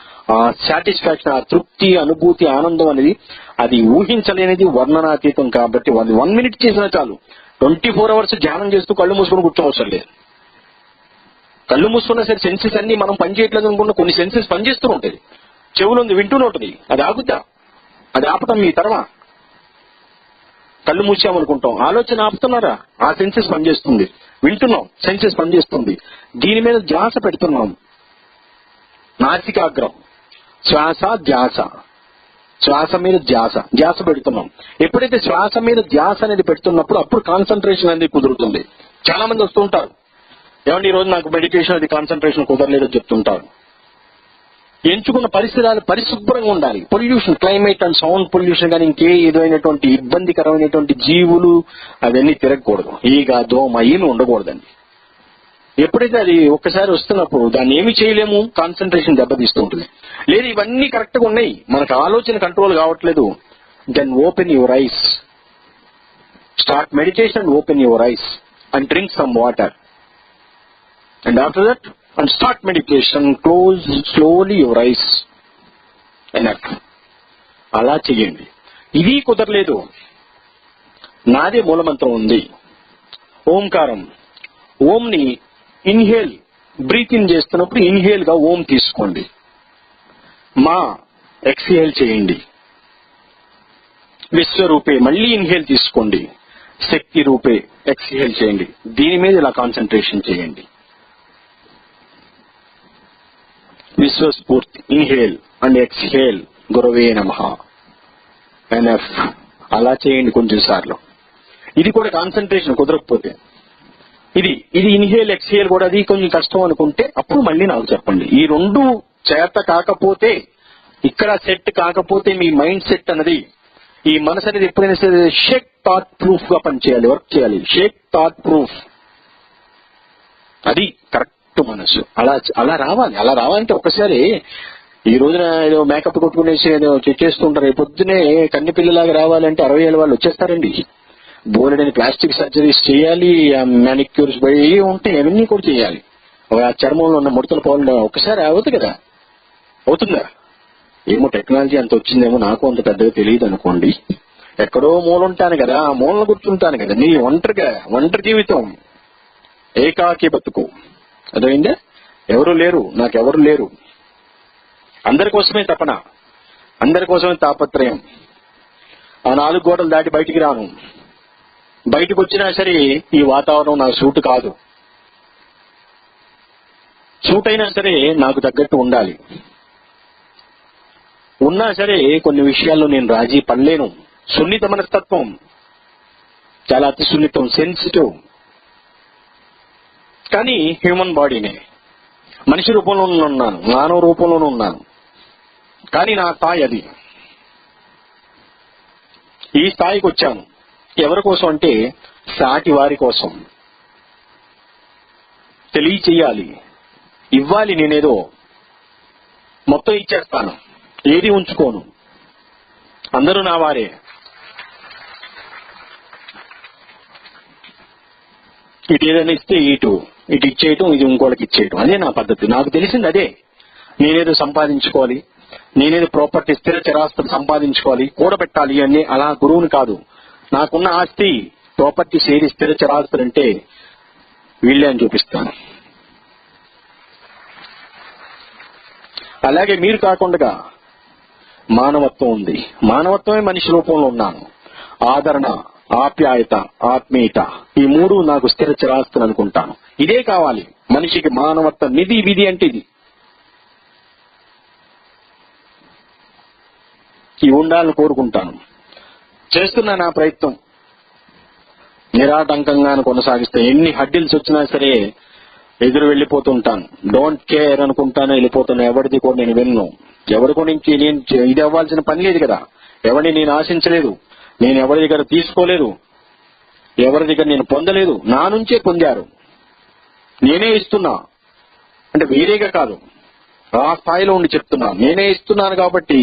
సాటిస్ఫాక్షన్, ఆ తృప్తి, అనుభూతి, ఆనందం అనేది అది ఊహించలేనిది, వర్ణనాతీతం. కాబట్టి 1 మినిట్ చేసినా చాలు. 24 అవర్స్ ధ్యానం చేస్తూ కళ్ళు మూసుకొని కూర్చోవసరం లేదు. కళ్ళు మూసుకున్నా సరే సెన్సెస్ అన్ని మనం పనిచేయట్లేదు అనుకున్న కొన్ని సెన్సెస్ పనిచేస్తూ ఉంటాయి. చెవులు ఉంది వింటూనే ఉంటుంది, అది ఆగుద్దా? అది ఆపటం మీ తరమా. కళ్ళు మూసామనుకుంటాం, ఆలోచన ఆపుతున్నారా? ఆ సెన్సెస్ పనిచేస్తుంది. వింటున్నాం, సెన్సెస్ పనిచేస్తుంది. దీని మీద ధ్యాస పెడుతున్నాం. నాసికాగ్రం, శ్వాస, ధ్యాస, శ్వాస మీద ధ్యాస పెడుతున్నాం. ఎప్పుడైతే శ్వాస మీద ధ్యాస అనేది పెడుతున్నప్పుడు అప్పుడు కాన్సన్ట్రేషన్ అనేది కుదురుతుంది. చాలా మంది వస్తుంటారు, ఏమంటే ఈ రోజు నాకు మెడిటేషన్ అది కాన్సన్ట్రేషన్ కుదరలేదని చెప్తుంటారు. ఎంచుకున్న పరిసరాలు పరిశుభ్రంగా ఉండాలి. Pollution, climate and sound pollution కానీ ఇంకే ఏదైనటువంటి ఇబ్బందికరమైనటువంటి జీవులు అవన్నీ తిరగకూడదు. ఈగ, దోమ ఏమి ఉండకూడదండి. ఎప్పుడైతే అది ఒక్కసారి వస్తున్నప్పుడు దాన్ని ఏమి చేయలేము, కాన్సన్ట్రేషన్ దెబ్బతీస్తూ ఉంటుంది. లేదు ఇవన్నీ కరెక్ట్ గా ఉన్నాయి, మనకు ఆలోచన కంట్రోల్ కావట్లేదు, then open your eyes, start meditation, open your eyes and drink some water. And after that, and start meditation, close slowly your eyes. Enough. అలా చెయ్యండి. ఇది కుదరలేదు, నాదే మూలమంత్రం ఉంది, ఓంకారం. ఓంని ఇన్హేల్, బ్రీత్ ఇన్ చేస్తున్నప్పుడు ఇన్హేల్ గా ఓం తీసుకోండి. మా ఎక్స్హేల్ చేయండి. విశ్వరూపే మళ్ళీ ఇన్హేల్ తీసుకోండి. శక్తి రూపే ఎక్స్హేల్ చేయండి. దీని మీద ఇలా కాన్సన్ట్రేషన్ చేయండి. విశ్వస్ఫూర్తి, ఇన్హేల్ అండ్ ఎక్స్హేల్, గురవే నమః. ఎనఫ్. అలా చేయండి కొంచెం సార్లు. ఇది కూడా కాన్సన్ట్రేషన్ కుదరకపోతే ఇది ఇన్హేల్ ఎక్స్హేల్ కూడా అది కొంచెం కష్టం అనుకుంటే అప్పుడు మళ్ళీ నాకు చెప్పండి. ఈ 2 చేత కాకపోతే, ఇక్కడ సెట్ కాకపోతే మీ మైండ్ సెట్ అన్నది, ఈ మనసు అనేది ఎప్పుడైనా సరే షేక్ థాట్ ప్రూఫ్ గా పనిచేయాలి, వర్క్ చేయాలి. Shake thought proof. అది కరెక్ట్ మనసు. అలా రావాలంటే ఒక్కసారి ఈ రోజున ఏదో మేకప్ కొట్టుకునేసి ఏదో చేస్తుంటారు. రేపు పొద్దునే కన్ని పిల్లలాగా రావాలంటే 60 ఏళ్ళ వాళ్ళు వచ్చేస్తారండి. బోలెడని ప్లాస్టిక్ సర్జరీస్ చేయాలి, మ్యానిక్యూర్స్ ఉంటాయి, అవన్నీ కూడా చేయాలి. ఆ చర్మంలో ఉన్న ముడతలు పోవాలి. ఒక్కసారి అవుతుంది కదా, అవుతుందా? ఏమో టెక్నాలజీ అంత వచ్చిందేమో, నాకు అంత పెద్దగా తెలియదు అనుకోండి. ఎక్కడో మూల ఉంటాను కదా, ఆ మూలను కూర్చుంటాను కదా. నీ ఒంటరి జీవితం, ఏకాకి బతుకు. అదేంటే ఎవరు లేరు, నాకెవరు లేరు. అందరి కోసమే తపన, అందరి కోసమే తాపత్రయం. ఆ 4 గోడలు దాటి బయటికి రాను. బయటకు వచ్చినా సరే ఈ వాతావరణం నాకు సూటు కాదు. సూట్ అయినా సరే నాకు తగ్గట్టు ఉండాలి. ఉన్నా సరే కొన్ని విషయాల్లో నేను రాజీ పడలేను. సున్నిత మనస్తత్వం, చాలా అతి సున్నితం, సెన్సిటివ్. కానీ హ్యూమన్ బాడీనే, మనిషి రూపంలోనూ ఉన్నాను, మానవ రూపంలోనూ ఉన్నాను. కానీ నా స్థాయి అది. ఈ స్థాయికి వచ్చాను ఎవరి కోసం అంటే సాటి వారి కోసం. తెలియచేయాలి, ఇవ్వాలి. నేనేదో మొత్తం ఇచ్చేస్తాను, ఏది ఉంచుకోను. అందరూ నా వారే. ఇటు ఏదైనా ఇస్తే ఇటు ఇచ్చేయటం, ఇది ఇంకోళ్ళకి ఇచ్చేయటం, అదే నా పద్ధతి. నాకు తెలిసింది అదే. నేనేదో సంపాదించుకోవాలి, నేనేదో ప్రాపర్టీ స్థిర చరాస్తులు సంపాదించుకోవాలి, కూడబెట్టాలి అని అలా గురువుని కాదు. నాకున్న ఆస్తి ప్రాపర్టీ సేరి స్థిర చరాస్తులు అంటే వీళ్ళే అని చూపిస్తాను. అలాగే మీరు కాకుండా మానవత్వం ఉంది. మానవత్వమే మనిషి రూపంలో ఉన్నాను. ఆదరణ, ఆప్యాయత, ఆత్మీయత, ఈ 3 నాకు స్థిర చరాస్తులు అనుకుంటాను. ఇదే కావాలి మనిషికి. మానవత్వం, నిధి విధి అంటే ఇది. ఇవి ఉండాలని కోరుకుంటాను. చేస్తున్నా నా ప్రయత్నం. నిరాటంకంగా కొనసాగిస్తే ఎన్ని హడ్డిల్స్ వచ్చినా సరే ఎదురు వెళ్ళిపోతుంటాను. డోంట్ కేర్ అనుకుంటాను, వెళ్ళిపోతాను. ఎవరిది కూడా నేను విన్ను. ఎవరికో నుంచి నేను ఇది అవ్వాల్సిన పని లేదు కదా. ఎవరిని నేను ఆశించలేదు, నేను ఎవరి దగ్గర తీసుకోలేదు, ఎవరి దగ్గర నేను పొందలేదు. నా నుంచే పొందారు, నేనే ఇస్తున్నా. అంటే వేరేగా కాదు, ఆ స్థాయిలో ఉండి చెప్తున్నా. నేనే ఇస్తున్నాను కాబట్టి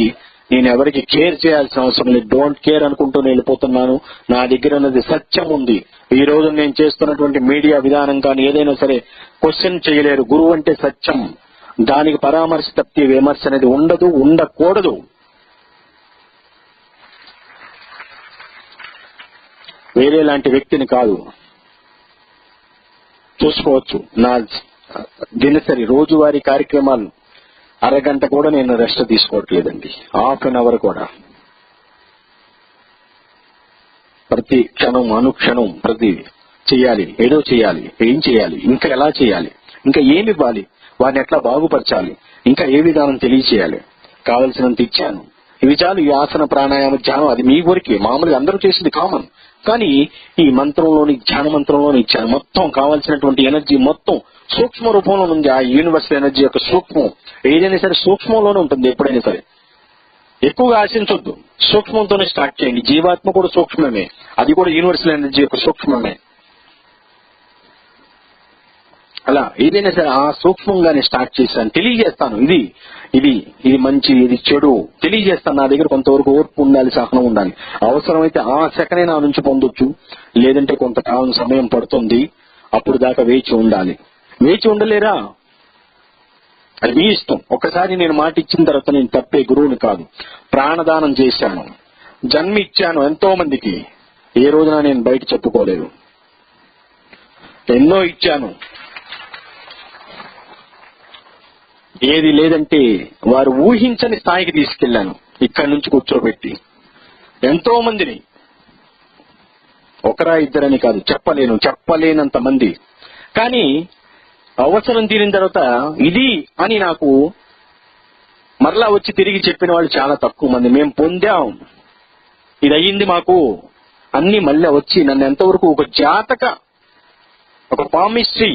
నేను ఎవరికి కేర్ చేయాల్సిన అవసరం లేదు. డోంట్ కేర్ అనుకుంటూ వెళ్ళిపోతున్నాను. నా దగ్గర ఉన్నది సత్యం ఉంది. ఈ రోజు నేను చేస్తున్నటువంటి మీడియా విధానం కానీ ఏదైనా సరే క్వశ్చన్ చేయలేరు. గురువు అంటే సత్యం. దానికి పరామర్శ తప్పి విమర్శ అనేది ఉండదు, ఉండకూడదు. వేరే లాంటి వ్యక్తిని కాదు. చూసుకోవచ్చు నా దినసరి రోజువారీ కార్యక్రమాలు. అరగంట కూడా నేను రెస్ట్ తీసుకోవట్లేదండి. హాఫ్ అన్ అవర్ కూడా. ప్రతి క్షణం, అనుక్షణం ప్రతి చేయాలి, ఏదో చేయాలి. ఏం చేయాలి, ఇంకా ఎలా చేయాలి, ఇంకా ఏమి ఇవ్వాలి, వారిని ఎట్లా బాగుపరచాలి, ఇంకా ఏ విధానం తెలియచేయాలి. కావలసినంత ఇచ్చాను. ఇవి చాలు. ఈ ఆసన, ప్రాణాయామ, ధ్యానం అది మీ ఊరికి మామూలుగా అందరూ చేసింది కామన్. కానీ ఈ మంత్రంలోని, ధ్యాన మంత్రంలోని ఇచ్చాను. మొత్తం కావాల్సినటువంటి ఎనర్జీ మొత్తం సూక్ష్మ రూపంలో ఉంది. ఆ యూనివర్సల్ ఎనర్జీ యొక్క సూక్ష్మం ఏదైనా సరే సూక్ష్మంలోనే ఉంటుంది. ఎప్పుడైనా సరే ఎక్కువగా ఆశించొద్దు, సూక్ష్మంతోనే స్టార్ట్ చేయండి. జీవాత్మ కూడా సూక్ష్మమే, అది కూడా యూనివర్సల్ ఎనర్జీ యొక్క సూక్ష్మమే. అలా ఏదైనా సరే ఆ సూక్ష్మంగానే స్టార్ట్ చేశాను. తెలియజేస్తాను, ఇది ఇది ఇది మంచి, ఇది చెడు తెలియజేస్తాను. నా దగ్గర కొంతవరకు ఓర్పు ఉండాలి, సహనం ఉండాలి. అవసరమైతే ఆ సెకనే నా నుంచి పొందొచ్చు, లేదంటే కొంతకాలం సమయం పడుతుంది. అప్పుడు దాకా వేచి ఉండాలి. వేచి ఉండలేరా, అది మీ ఇష్టం. ఒకసారి నేను మాట ఇచ్చిన తర్వాత నేను తప్పే గురువుని కాదు. ప్రాణదానం చేశాను, జన్మ ఇచ్చాను ఎంతో మందికి. ఏ రోజున నేను బయట చెప్పుకోలేదు. ఎన్నో ఇచ్చాను. ఏది లేదంటే వారు ఊహించని స్థాయికి తీసుకెళ్లాను. ఇక్కడి నుంచి కూర్చోబెట్టి ఎంతో మందిని, ఒకరా ఇద్దరని కాదు, చెప్పలేనంత మంది. కానీ అవసరం తీరిన తర్వాత ఇది అని నాకు మరలా వచ్చి తిరిగి చెప్పిన వాళ్ళు చాలా తక్కువ మంది. మేము పొందాం, ఇది అయ్యింది మాకు అన్ని మళ్ళీ వచ్చి నన్ను ఎంతవరకు ఒక జాతక, ఒక పామిస్ట్రీ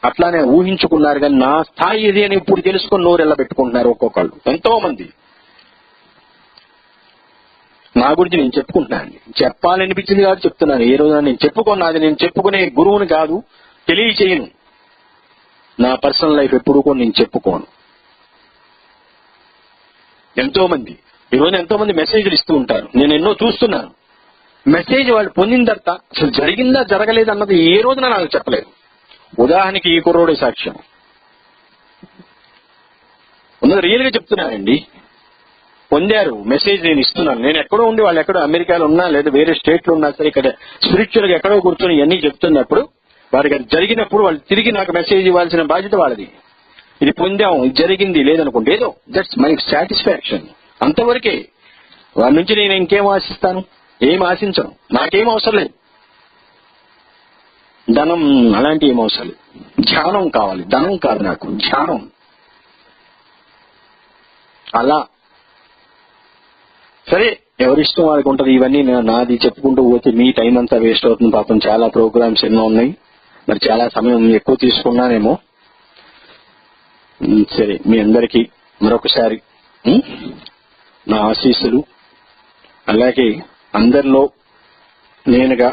అట్లానే ఊహించుకున్నారు. కానీ నా స్థాయి ఇది అని ఇప్పుడు తెలుసుకొని నోరెల్లా పెట్టుకుంటున్నారు ఒక్కొక్కళ్ళు, ఎంతో మంది. నా గురించి నేను చెప్పుకుంటున్నాను, చెప్పాలనిపించింది కాబట్టి చెప్తున్నాను. ఏ రోజు నేను చెప్పుకున్నది, నేను చెప్పుకునే గురువుని కాదు, తెలియచేయను. నా పర్సనల్ లైఫ్ ఎప్పుడూ కూడా నేను చెప్పుకోను. ఈరోజు ఎంతో మంది మెసేజ్లు ఇస్తూ ఉంటారు. నేను ఎన్నో చూస్తున్నాను. మెసేజ్ వాళ్ళు పొందిన తర్వాత అసలు జరిగిందా జరగలేదు అన్నది ఏ రోజున నాకు చెప్పలేదు. ఉదాహరణకి ఈ కుర్రోడే సాక్ష్యం. ఉన్నది రియల్ గా చెప్తున్నానండి. పొందారు మెసేజ్, నేను ఇస్తున్నాను. నేను ఎక్కడో ఉండి వాళ్ళు ఎక్కడో అమెరికాలో ఉన్నా లేదా వేరే స్టేట్ లో ఉన్నా సరే ఇక్కడ స్పిరిచువల్ గా ఎక్కడో కూర్చొని ఇవన్నీ చెప్తున్నప్పుడు వారికి అది జరిగినప్పుడు వాళ్ళు తిరిగి నాకు మెసేజ్ ఇవ్వాల్సిన బాధ్యత వాళ్ళది. ఇది పొందాము, ఇది జరిగింది లేదనుకుంటే ఏదో దట్స్ మై సాటిస్ఫాక్షన్, అంతవరకే. వారి నుంచి నేను ఇంకేం ఆశిస్తాను? ఏం ఆశించను. నాకేం అవసరం లేదు. ధనం అలాంటి ఏం అవసరం లేదు. ధ్యానం కావాలి. ధనం కాదు నాకు, ధ్యానం. అలా సరే, ఎవరిష్టం వాళ్ళకి ఉంటది. ఇవన్నీ నాది చెప్పుకుంటూ పోతే మీ టైం అంతా వేస్ట్ అవుతుంది. పాపం చాలా ప్రోగ్రామ్స్ ఎన్నో ఉన్నాయి. మరి చాలా సమయం ఎక్కువ తీసుకున్నానేమో. సరే, మీ అందరికీ మరొకసారి నా ఆశీస్సులు. అలాగే అందరిలో నేనుగా,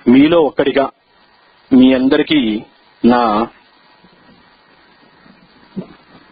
మీలో ఒక్కడిగా మీ అందరికీ నా